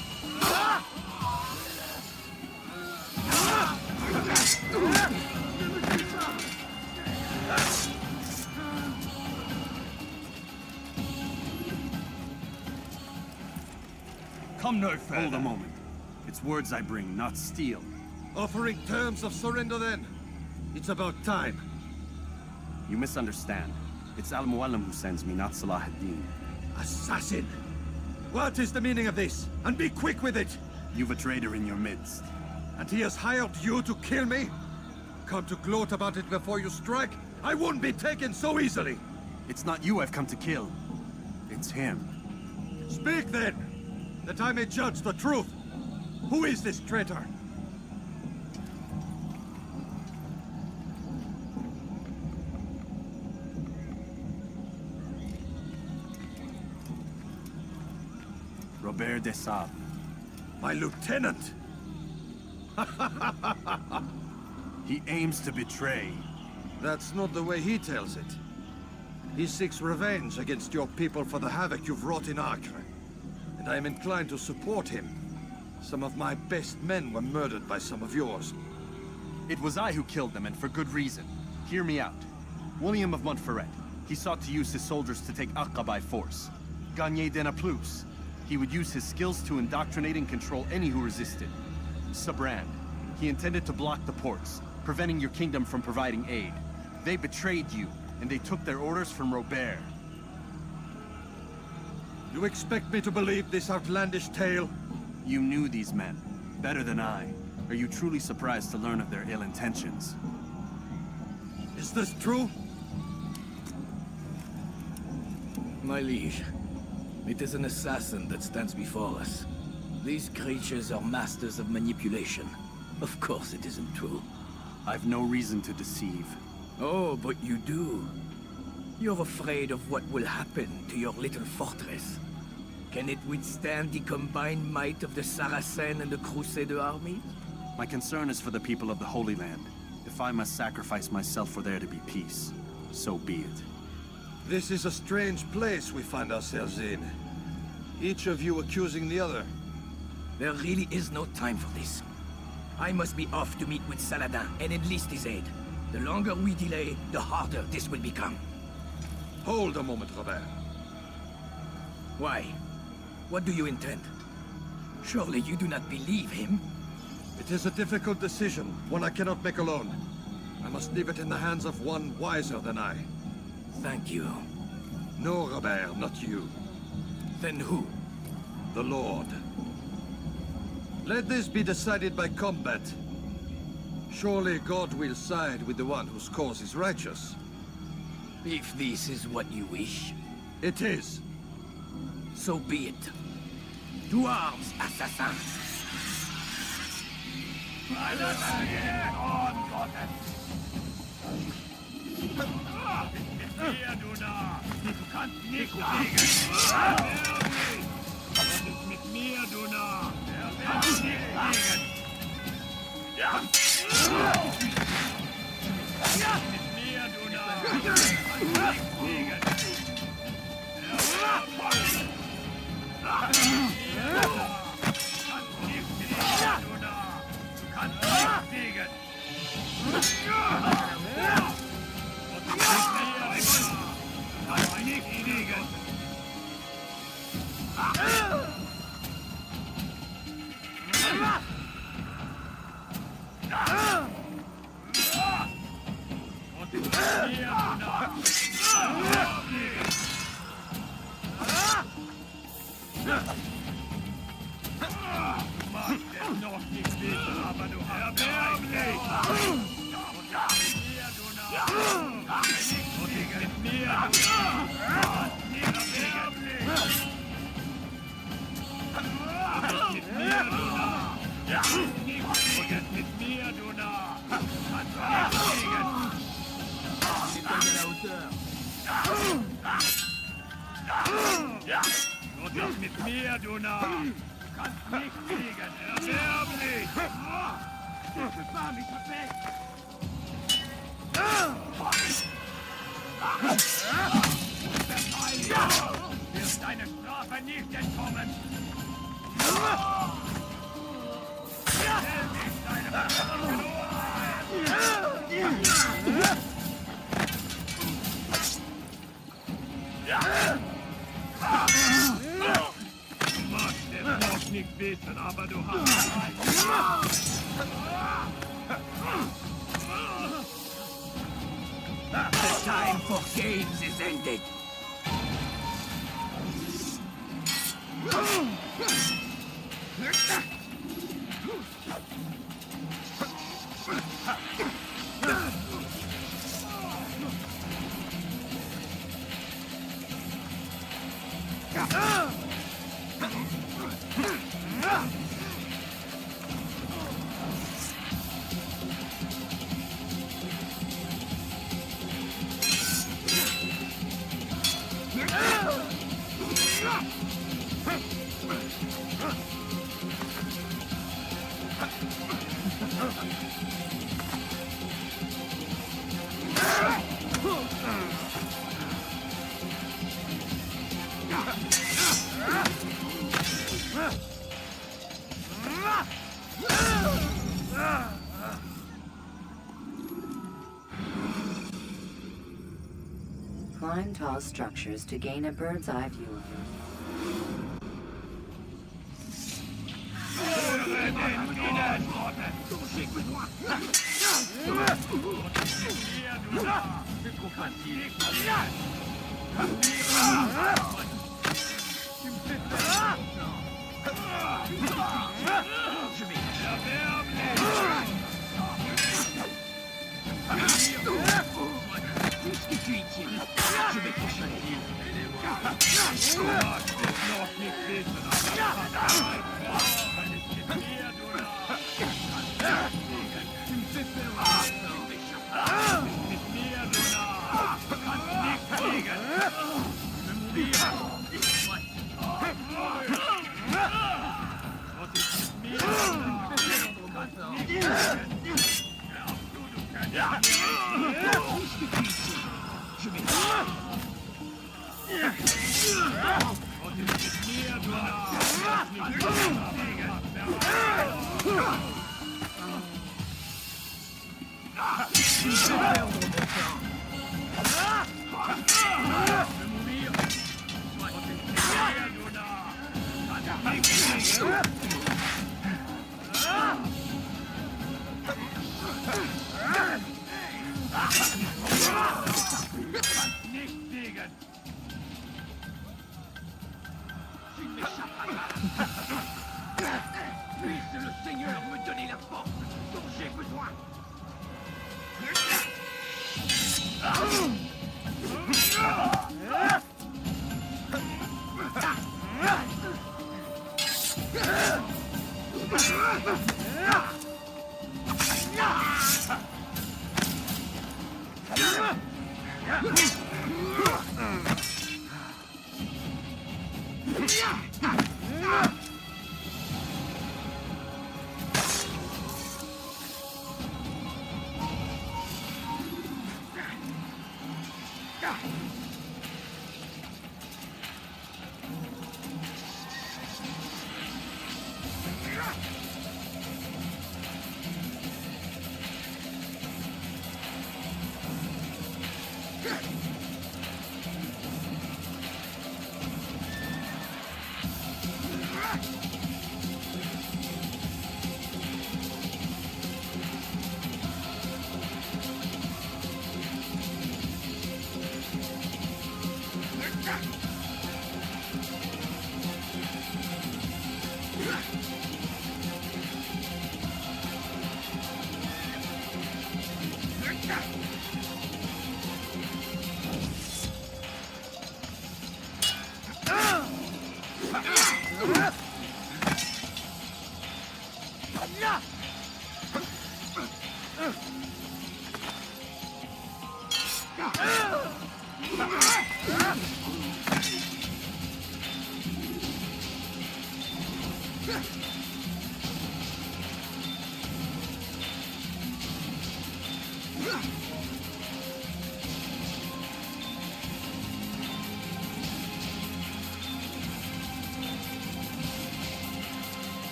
Come no further. Hold a moment. It's words I bring, not steel. Offering terms of surrender then. It's about time. You misunderstand. It's Al-Mualim who sends me, not Salah ad-Din. Assassin! What is the meaning of this? And be quick with it! You've a traitor in your midst. And he has hired you to kill me? Come to gloat about it before you strike? I won't be taken so easily! It's not you I've come to kill. It's him. Speak then, that I may judge the truth. Who is this traitor? Robert de Sable. My lieutenant! He aims to betray. That's not the way he tells it. He seeks revenge against your people for the havoc you've wrought in Acre. And I am inclined to support him. Some of my best men were murdered by some of yours. It was I who killed them, and for good reason. Hear me out. William of Montferrat. He sought to use his soldiers to take Acre by force. Gagne de Naplouse. He would use his skills to indoctrinate and control any who resisted. Sabrand. He intended to block the ports, preventing your kingdom from providing aid. They betrayed you, and they took their orders from Robert. You expect me to believe this outlandish tale? You knew these men, better than I. Are you truly surprised to learn of their ill intentions? Is this true? My liege, it is an assassin that stands before us. These creatures are masters of manipulation. Of course it isn't true. I've no reason to deceive. Oh, but you do. You're afraid of what will happen to your little fortress. Can it withstand the combined might of the Saracen and the Crusader army? My concern is for the people of the Holy Land. If I must sacrifice myself for there to be peace, so be it. This is a strange place we find ourselves in. Each of you accusing the other. There really is no time for this. I must be off to meet with Saladin and enlist his aid. The longer we delay, the harder this will become. Hold a moment, Robert. Why? What do you intend? Surely you do not believe him? It is a difficult decision, one I cannot make alone. I must leave it in the hands of one wiser than I. Thank you. No, Robert, not you. Then who? The Lord. Let this be decided by combat. Surely God will side with the one whose cause is righteous. If this is what you wish. It is. So be it. To arms, assassin! Du kannst nicht mit mir, du Narr! Du kannst nicht liegen! Ja! Mit mir, du Narr! Du kannst nicht liegen! Du kannst nicht liegen! Mit mir, du Narr! Du kannst nicht fliegen! Erbärmlich! Bewahr mich weg! Du wirst deine Strafe nicht entkommen! Du magst es noch nicht wissen, aber du hast The time for games is ended. Climb tall structures to gain a bird's eye view of them. Puisse le Seigneur me donner la force dont j'ai besoin.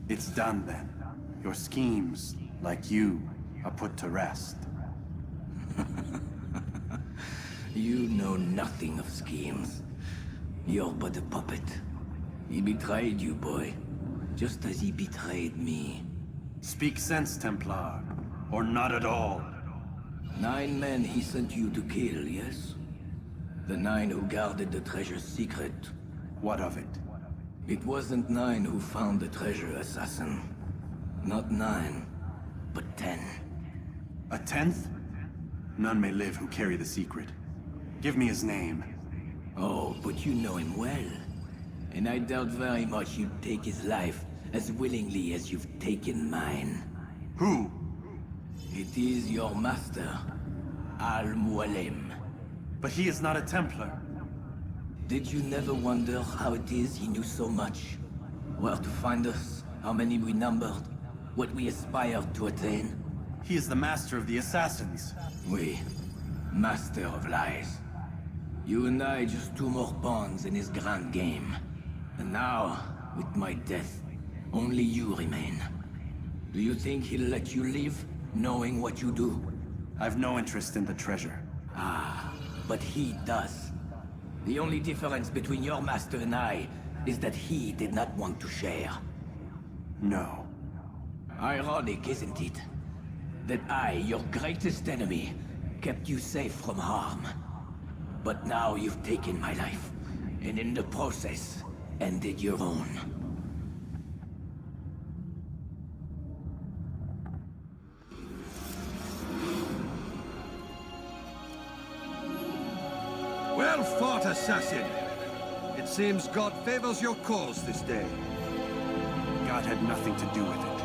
It's done then. Your schemes, like you, are put to rest. You know nothing of schemes. You're but a puppet. He betrayed you, boy. Just as he betrayed me. Speak sense, Templar. Or not at all. 9 men he sent you to kill, yes? The 9 who guarded the treasure's secret. What of it? It wasn't 9 who found the treasure, assassin. Not 9, but 10. A 10th? None may live who carry the secret. Give me his name. Oh, but you know him well. And I doubt very much you'd take his life as willingly as you've taken mine. Who? It is your master, Al-Mualim. But he is not a Templar. Did you never wonder how it is he knew so much? Where to find us, how many we numbered, what we aspired to attain? He is the master of the assassins. We, master of lies. You and I just 2 more pawns in his grand game. And now, with my death, only you remain. Do you think he'll let you live, knowing what you do? I've no interest in the treasure. Ah, but he does. The only difference between your master and I is that he did not want to share. No. Ironic, isn't it? That I, your greatest enemy, kept you safe from harm. But now you've taken my life, and in the process, ended your own. Well fought, assassin. It seems God favors your cause this day. God had nothing to do with it.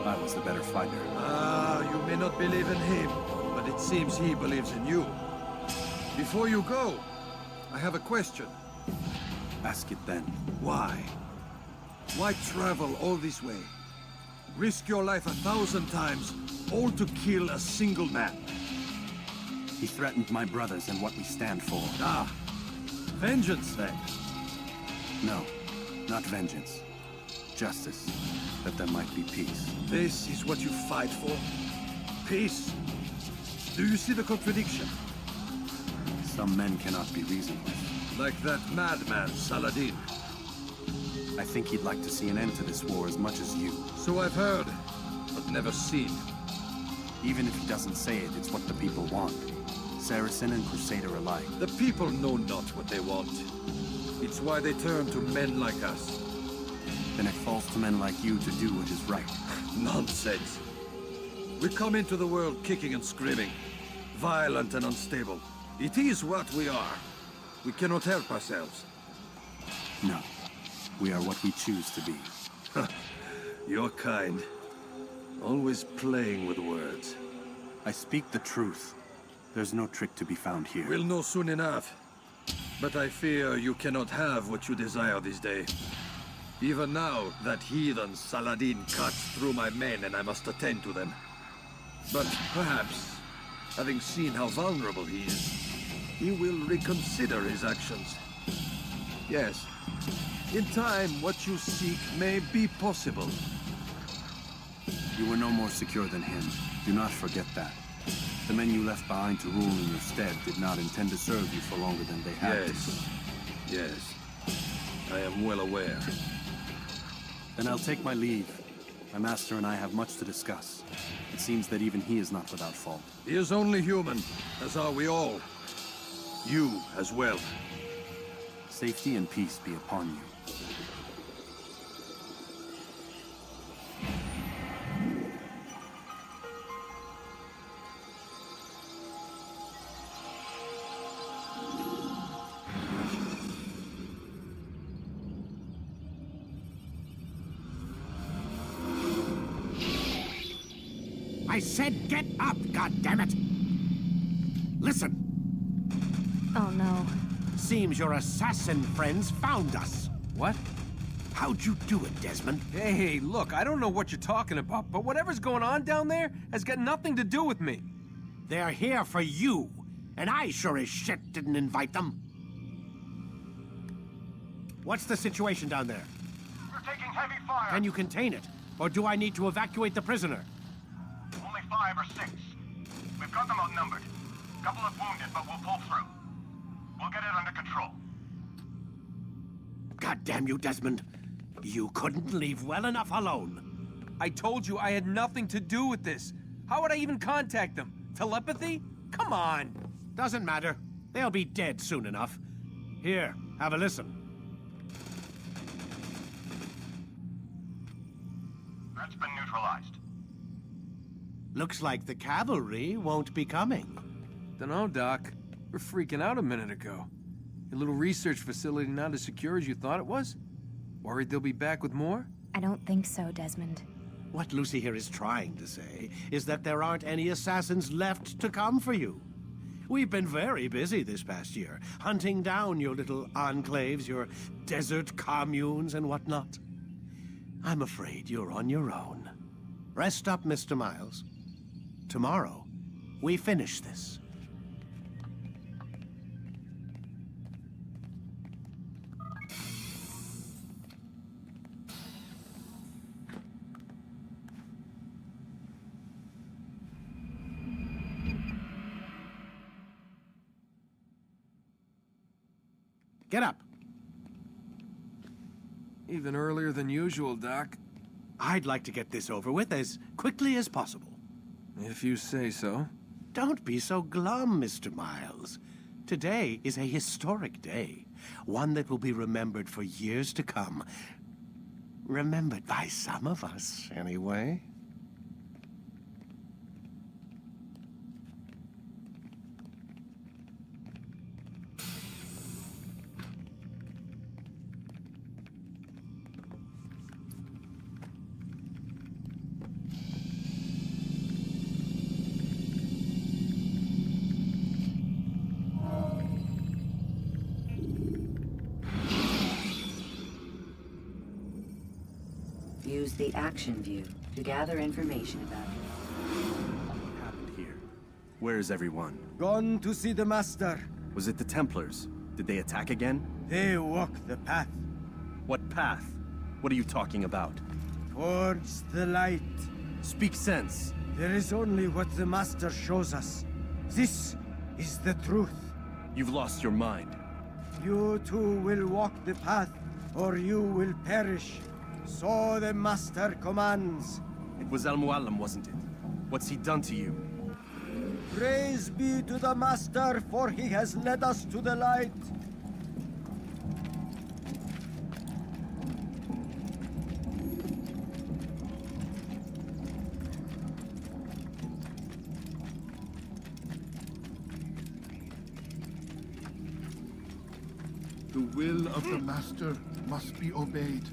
I was the better fighter. Ah, you may not believe in him, but it seems he believes in you. Before you go, I have a question. Ask it then. Why? Why travel all this way? Risk your life 1,000 times, all to kill a single man? He threatened my brothers and what we stand for. Ah, vengeance then? No, not vengeance. Justice, that there might be peace. This is what you fight for? Peace? Do you see the contradiction? Some men cannot be reasoned with. Like that madman, Saladin. I think he'd like to see an end to this war as much as you. So I've heard, but never seen. Even if he doesn't say it, it's what the people want. Saracen and Crusader alike. The people know not what they want. It's why they turn to men like us. Then it falls to men like you to do what is right. Nonsense. We come into the world kicking and screaming, violent and unstable. It is what we are. We cannot help ourselves. No. We are what we choose to be. You're kind. Always playing with words. I speak the truth. There's no trick to be found here. We'll know soon enough. But I fear you cannot have what you desire this day. Even now, that heathen Saladin cuts through my men and I must attend to them. But perhaps, having seen how vulnerable he is, he will reconsider his actions. Yes, in time, what you seek may be possible. You were no more secure than him. Do not forget that. The men you left behind to rule in your stead did not intend to serve you for longer than they had to. Yes. I am well aware. Then I'll take my leave. My master and I have much to discuss. It seems that even he is not without fault. He is only human, as are we all. You as well. Safety and peace be upon you. I said get up, goddammit! Listen. Oh no. Seems your assassin friends found us. What? How'd you do it, Desmond? Hey, look, I don't know what you're talking about, but whatever's going on down there has got nothing to do with me. They're here for you, and I sure as shit didn't invite them. What's the situation down there? We're taking heavy fire. Can you contain it? Or do I need to evacuate the prisoner? Only 5 or 6. We've got them outnumbered. Couple of wounded, but we'll pull through. We'll get it under control. God damn you, Desmond. You couldn't leave well enough alone. I told you I had nothing to do with this. How would I even contact them? Telepathy? Come on. Doesn't matter. They'll be dead soon enough. Here, have a listen. That's been neutralized. Looks like the cavalry won't be coming. Dunno, Doc. We're freaking out a minute ago. Your little research facility not as secure as you thought it was? Worried they'll be back with more? I don't think so, Desmond. What Lucy here is trying to say is that there aren't any assassins left to come for you. We've been very busy this past year, hunting down your little enclaves, your desert communes and whatnot. I'm afraid you're on your own. Rest up, Mr. Miles. Tomorrow, we finish this. Get up. Even earlier than usual, Doc. I'd like to get this over with as quickly as possible. If you say so. Don't be so glum, Mr. Miles. Today is a historic day. One that will be remembered for years to come. Remembered by some of us, anyway. Use the action view to gather information about you. What happened here? Where is everyone? Gone to see the Master. Was it the Templars? Did they attack again? They walk the path. What path? What are you talking about? Towards the light. Speak sense. There is only what the Master shows us. This is the truth. You've lost your mind. You too will walk the path, or you will perish. So the Master commands. It was Al-Mualim, wasn't it? What's he done to you? Praise be to the Master, for he has led us to the light. The will of the Master must be obeyed.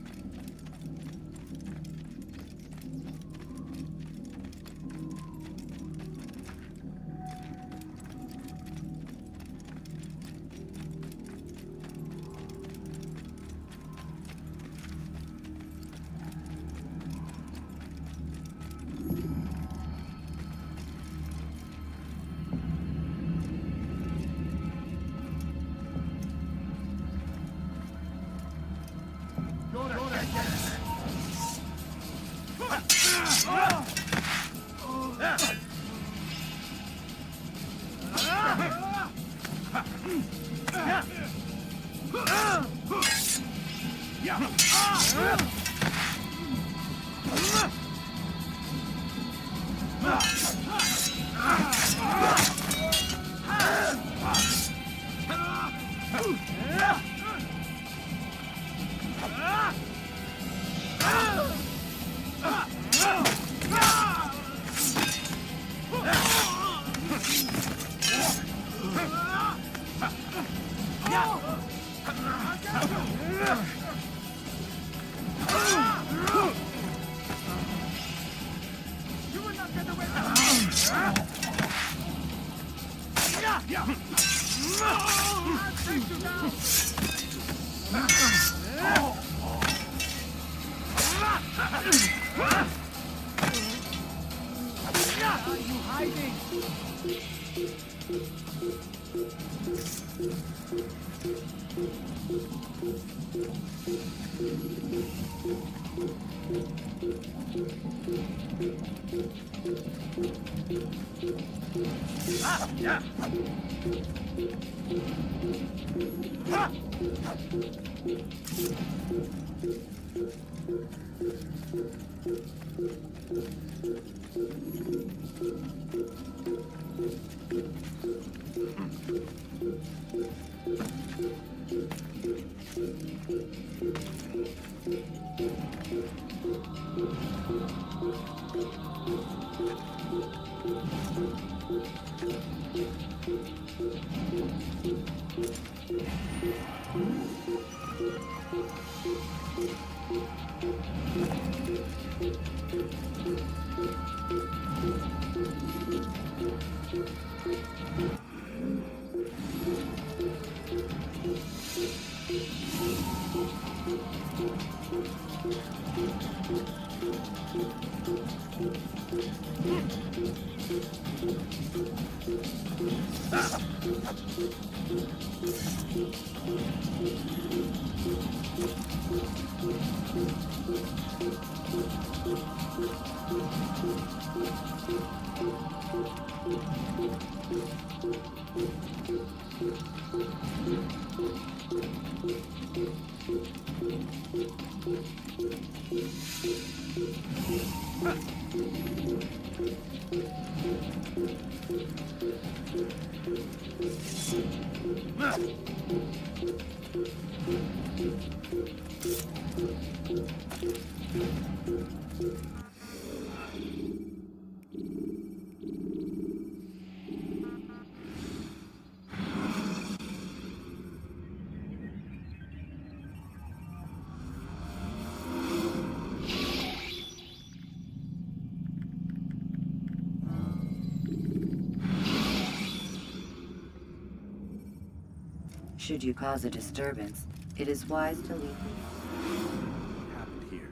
Should you cause a disturbance, it is wise to leave. What happened here?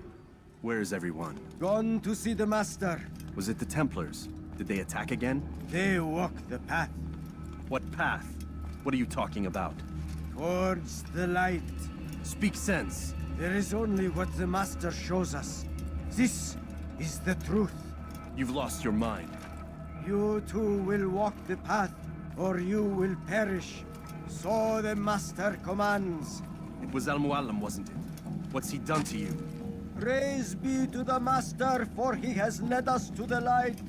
Where is everyone? Gone to see the Master. Was it the Templars? Did they attack again? They walk the path. What path? What are you talking about? Towards the light. Speak sense. There is only what the Master shows us. This is the truth. You've lost your mind. You too will walk the path, or you will perish. So the Master commands. It was Al-Mualim, wasn't it? What's he done to you? Praise be to the Master, for he has led us to the light.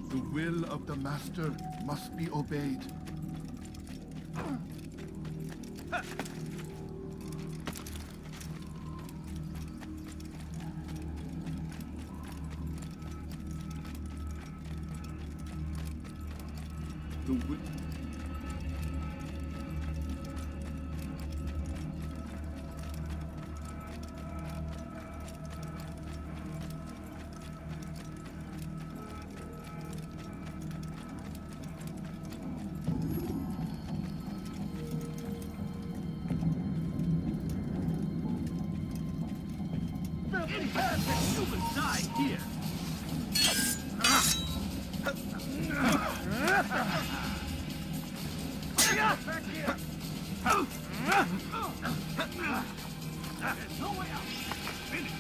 The will of the Master must be obeyed. The will... You will die here. Back here. There's no way out. Finish.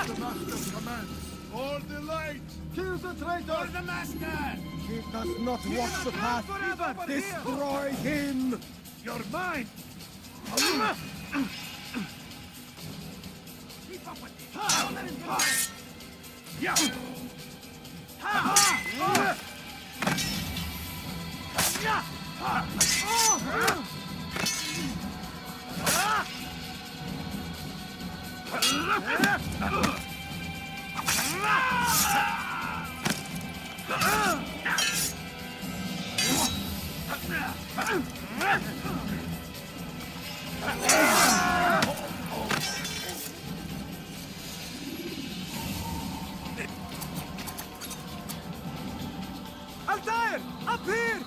The master commands. All the light. Kill the traitor! For the master! He does not walk the path. Destroy him! You're mine. Keep up with me. Don't let him get away. Yeah. Altair! Up here!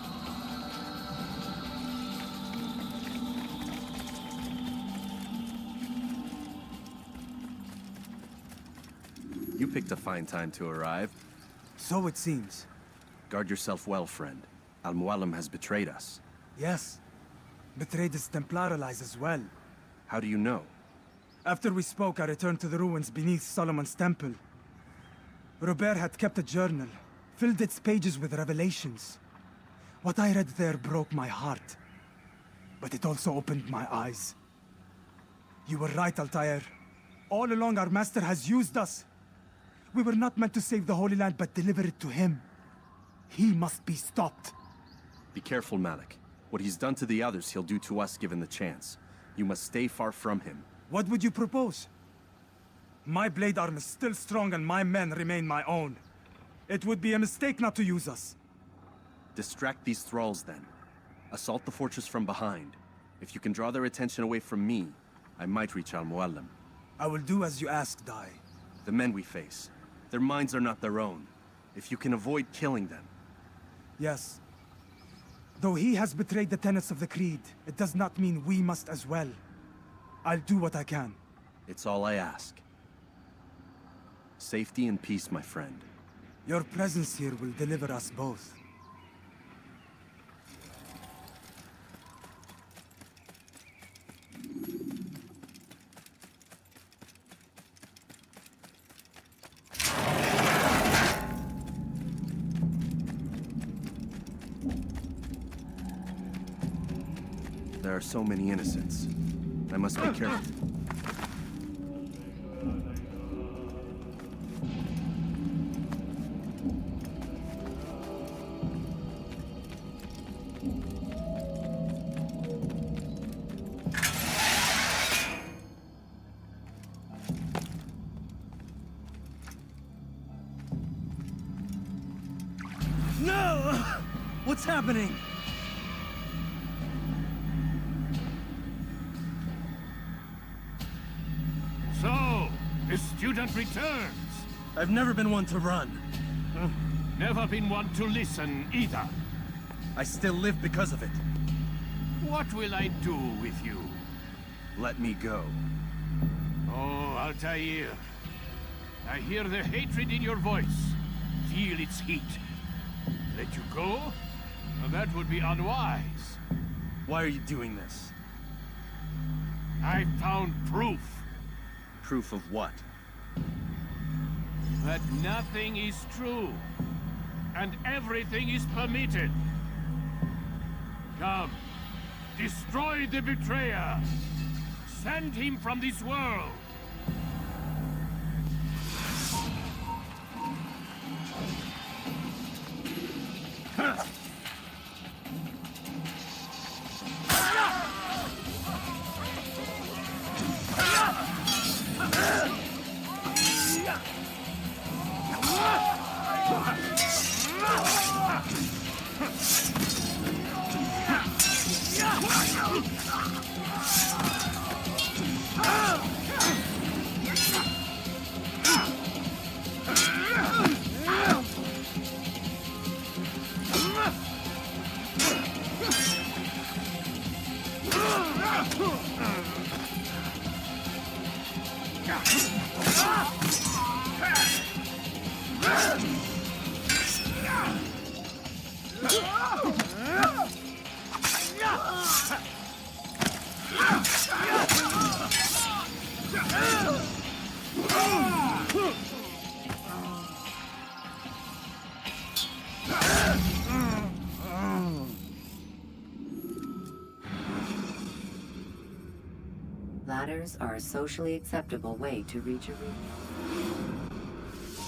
You picked a fine time to arrive. So it seems. Guard yourself well, friend. Al-Mualim has betrayed us. Yes. Betrayed his Templar allies as well. How do you know? After we spoke, I returned to the ruins beneath Solomon's temple. Robert had kept a journal, filled its pages with revelations. What I read there broke my heart. But it also opened my eyes. You were right, Altair. All along our master has used us. We were not meant to save the Holy Land, but deliver it to him. He must be stopped. Be careful, Malik. What he's done to the others, he'll do to us given the chance. You must stay far from him. What would you propose? My blade arm is still strong and my men remain my own. It would be a mistake not to use us. Distract these thralls, then. Assault the fortress from behind. If you can draw their attention away from me, I might reach Al-Mualim. I will do as you ask, Dai. The men we face, their minds are not their own. If you can avoid killing them. Yes. Though he has betrayed the tenets of the Creed, it does not mean we must as well. I'll do what I can. It's all I ask. Safety and peace, my friend. Your presence here will deliver us both. There are so many innocents. I must be careful. No! What's happening? So, the student returns. I've never been one to run. Never been one to listen either. I still live because of it. What will I do with you? Let me go. Oh, Altair. I hear the hatred in your voice. Feel its heat. Let you go? Well, that would be unwise. Why are you doing this? I found proof. Proof of what? That nothing is true. And everything is permitted. Come. Destroy the betrayer. Send him from this world. Ladders are a socially acceptable way to reach a room.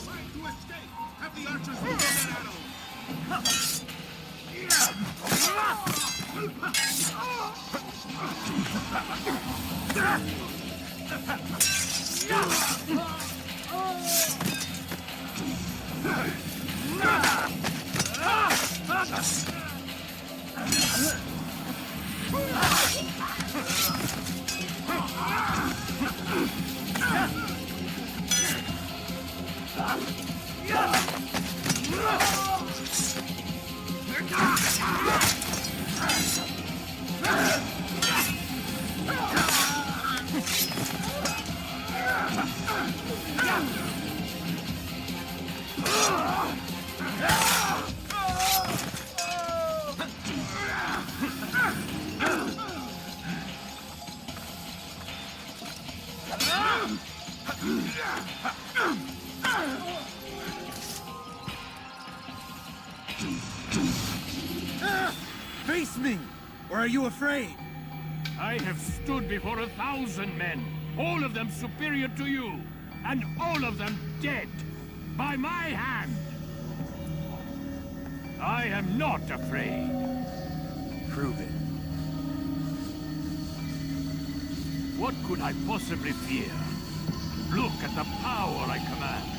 Trying to escape! Have the archers move that animal! Face me! Or are you afraid? I have stood before 1,000 men, all of them superior to you, and all of them dead, by my hand. I am not afraid. Prove it. What could I possibly fear? Look at the power I command.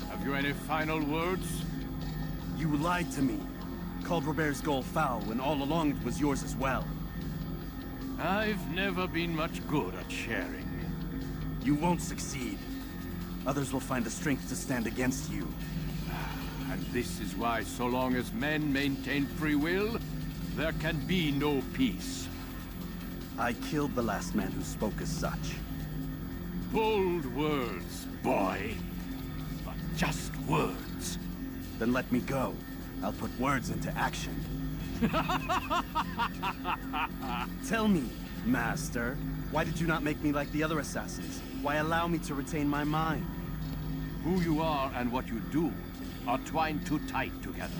Have you any final words? You lied to me. Called Robert's goal foul when all along it was yours as well. I've never been much good at sharing. You won't succeed. Others will find the strength to stand against you. And this is why, so long as men maintain free will, there can be no peace. I killed the last man who spoke as such. Bold words, boy. But just words. Then let me go. I'll put words into action. Tell me, Master, why did you not make me like the other assassins? Why allow me to retain my mind? Who you are and what you do are twined too tight together.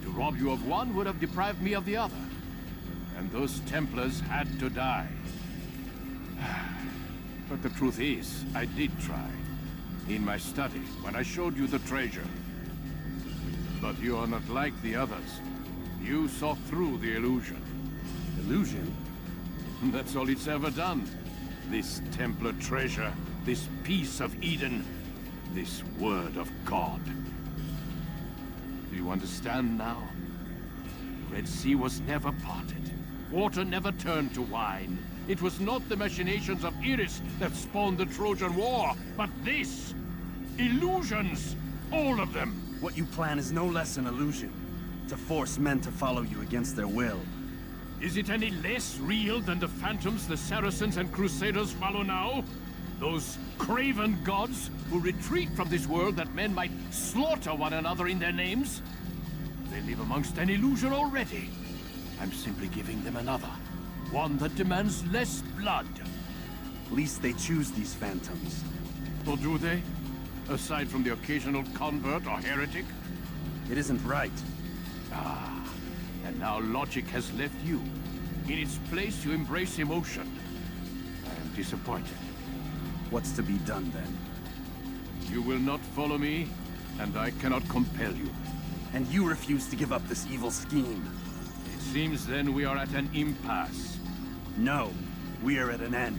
To rob you of one would have deprived me of the other. And those Templars had to die. But the truth is, I did try. In my study, when I showed you the treasure. But you are not like the others. You saw through the illusion. Illusion? That's all it's ever done. This Templar treasure, this piece of Eden, this word of God. Do you understand now? The Red Sea was never parted. Water never turned to wine. It was not the machinations of Iris that spawned the Trojan War, but this! Illusions! All of them! What you plan is no less an illusion. To force men to follow you against their will. Is it any less real than the phantoms the Saracens and Crusaders follow now? Those craven gods who retreat from this world that men might slaughter one another in their names? They live amongst an illusion already. I'm simply giving them another. One that demands less blood. Least they choose these phantoms. Or do they? Aside from the occasional convert or heretic? It isn't right. Ah, and now logic has left you. In its place, you embrace emotion. I am disappointed. What's to be done, then? You will not follow me, and I cannot compel you. And you refuse to give up this evil scheme. It seems then we are at an impasse. No, we are at an end.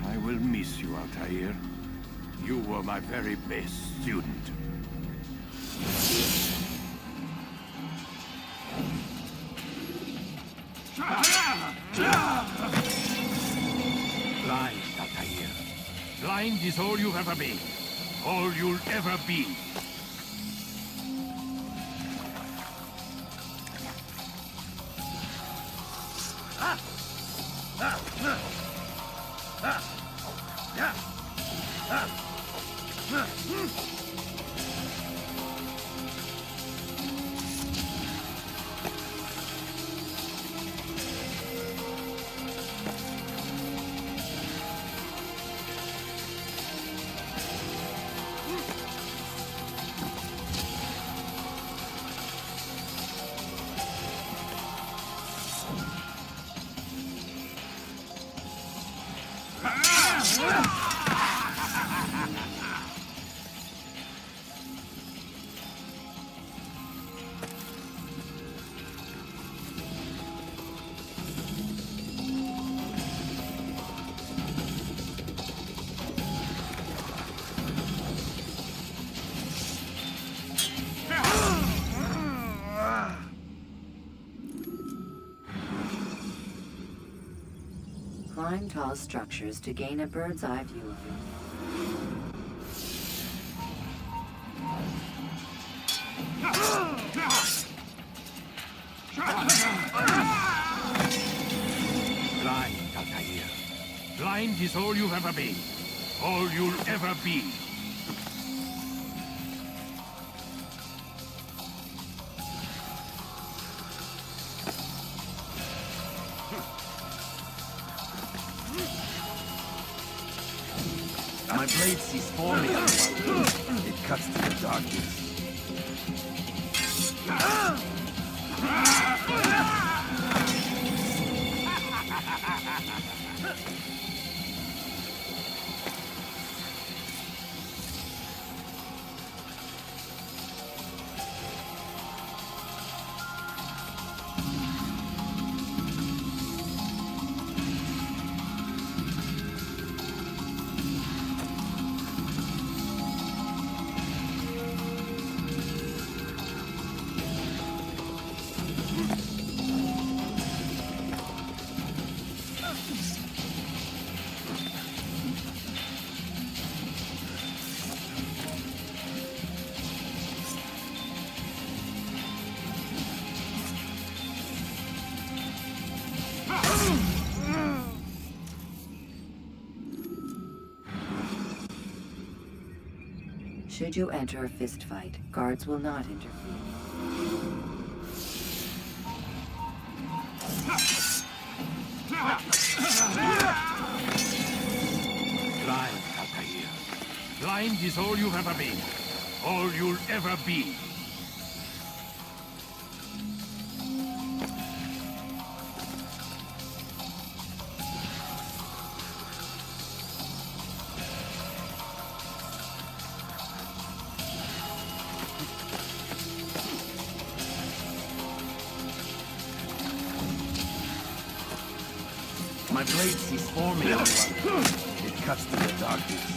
I will miss you, Altair. You were my very best student. Blind, Altair. Blind is all you've ever been. All you'll ever be. Climb tall structures to gain a bird's eye view of it. Blind, Altair. Blind is all you've ever been. All you'll ever be. My blade sees forming. It cuts through the darkness. Should you enter a fistfight, guards will not interfere. Blind, Altair. Blind is all you've ever been. All you'll ever be. My blade sees forming. It cuts through the darkness.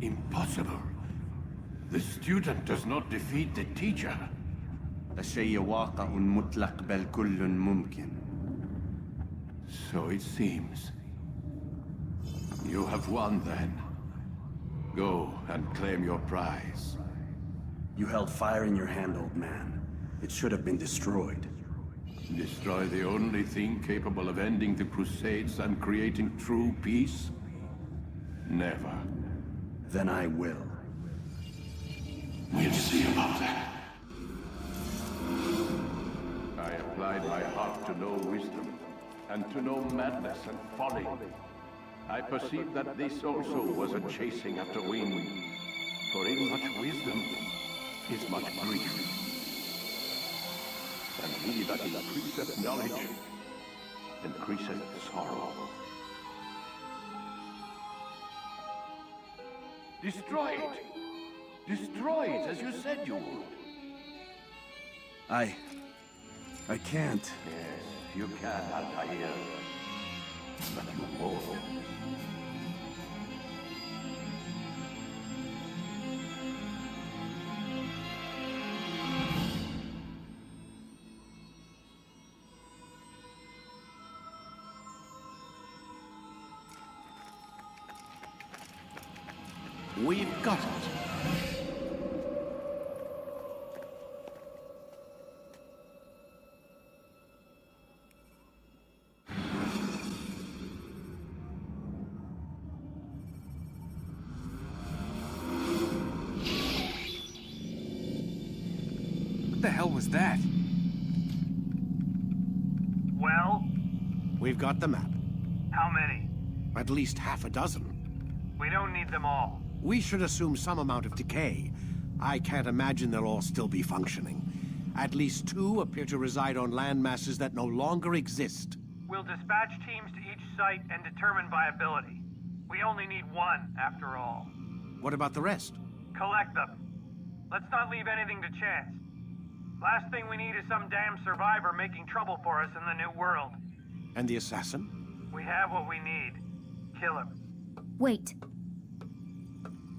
Impossible. The student does not defeat the teacher. الشيء واقع مطلق بل كل ممكن. So it seems. You have won then. Go and claim your prize. You held fire in your hand, old man. It should have been destroyed. Destroy the only thing capable of ending the Crusades and creating true peace? Never. Then I will. We'll see about that. I applied my heart to know wisdom, and to know madness and folly. I perceived that this also was a chasing after wind, for in much wisdom is much grief. And he that increaseth knowledge increaseth sorrow. Destroy it! Destroy it, as you said you would. I can't. Yes, you can, Altair. But you won't. We've got it. What the hell was that? Well? We've got the map. How many? At least half a dozen. We don't need them all. We should assume some amount of decay. I can't imagine they'll all still be functioning. At least 2 appear to reside on land masses that no longer exist. We'll dispatch teams to each site and determine viability. We only need 1, after all. What about the rest? Collect them. Let's not leave anything to chance. Last thing we need is some damn survivor making trouble for us in the new world. And the assassin? We have what we need. Kill him. Wait.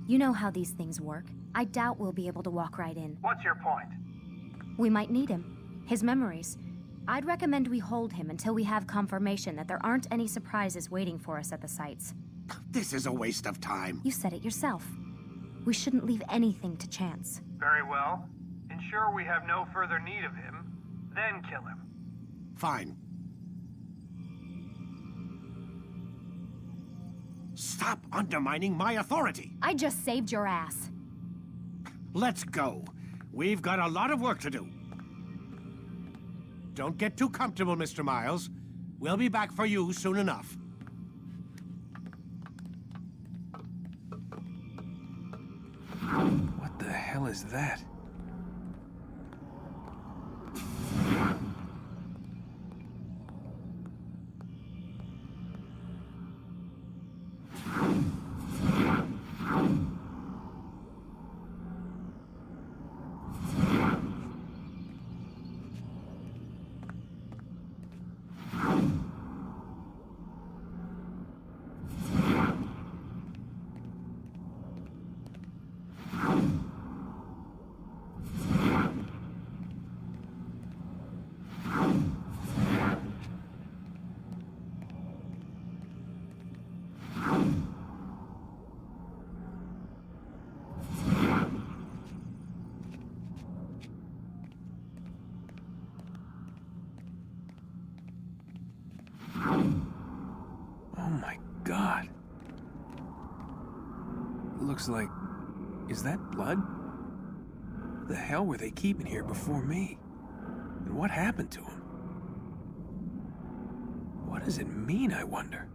You know how these things work. I doubt we'll be able to walk right in. What's your point? We might need him. His memories. I'd recommend we hold him until we have confirmation that there aren't any surprises waiting for us at the sites. This is a waste of time. You said it yourself. We shouldn't leave anything to chance. Very well. Ensure we have no further need of him, then kill him. Fine. Stop undermining my authority! I just saved your ass. Let's go. We've got a lot of work to do. Don't get too comfortable, Mr. Miles. We'll be back for you soon enough. What the hell is that? Oh my God. Looks like... Is that blood? What the hell were they keeping here before me? And what happened to him? What does it mean, I wonder?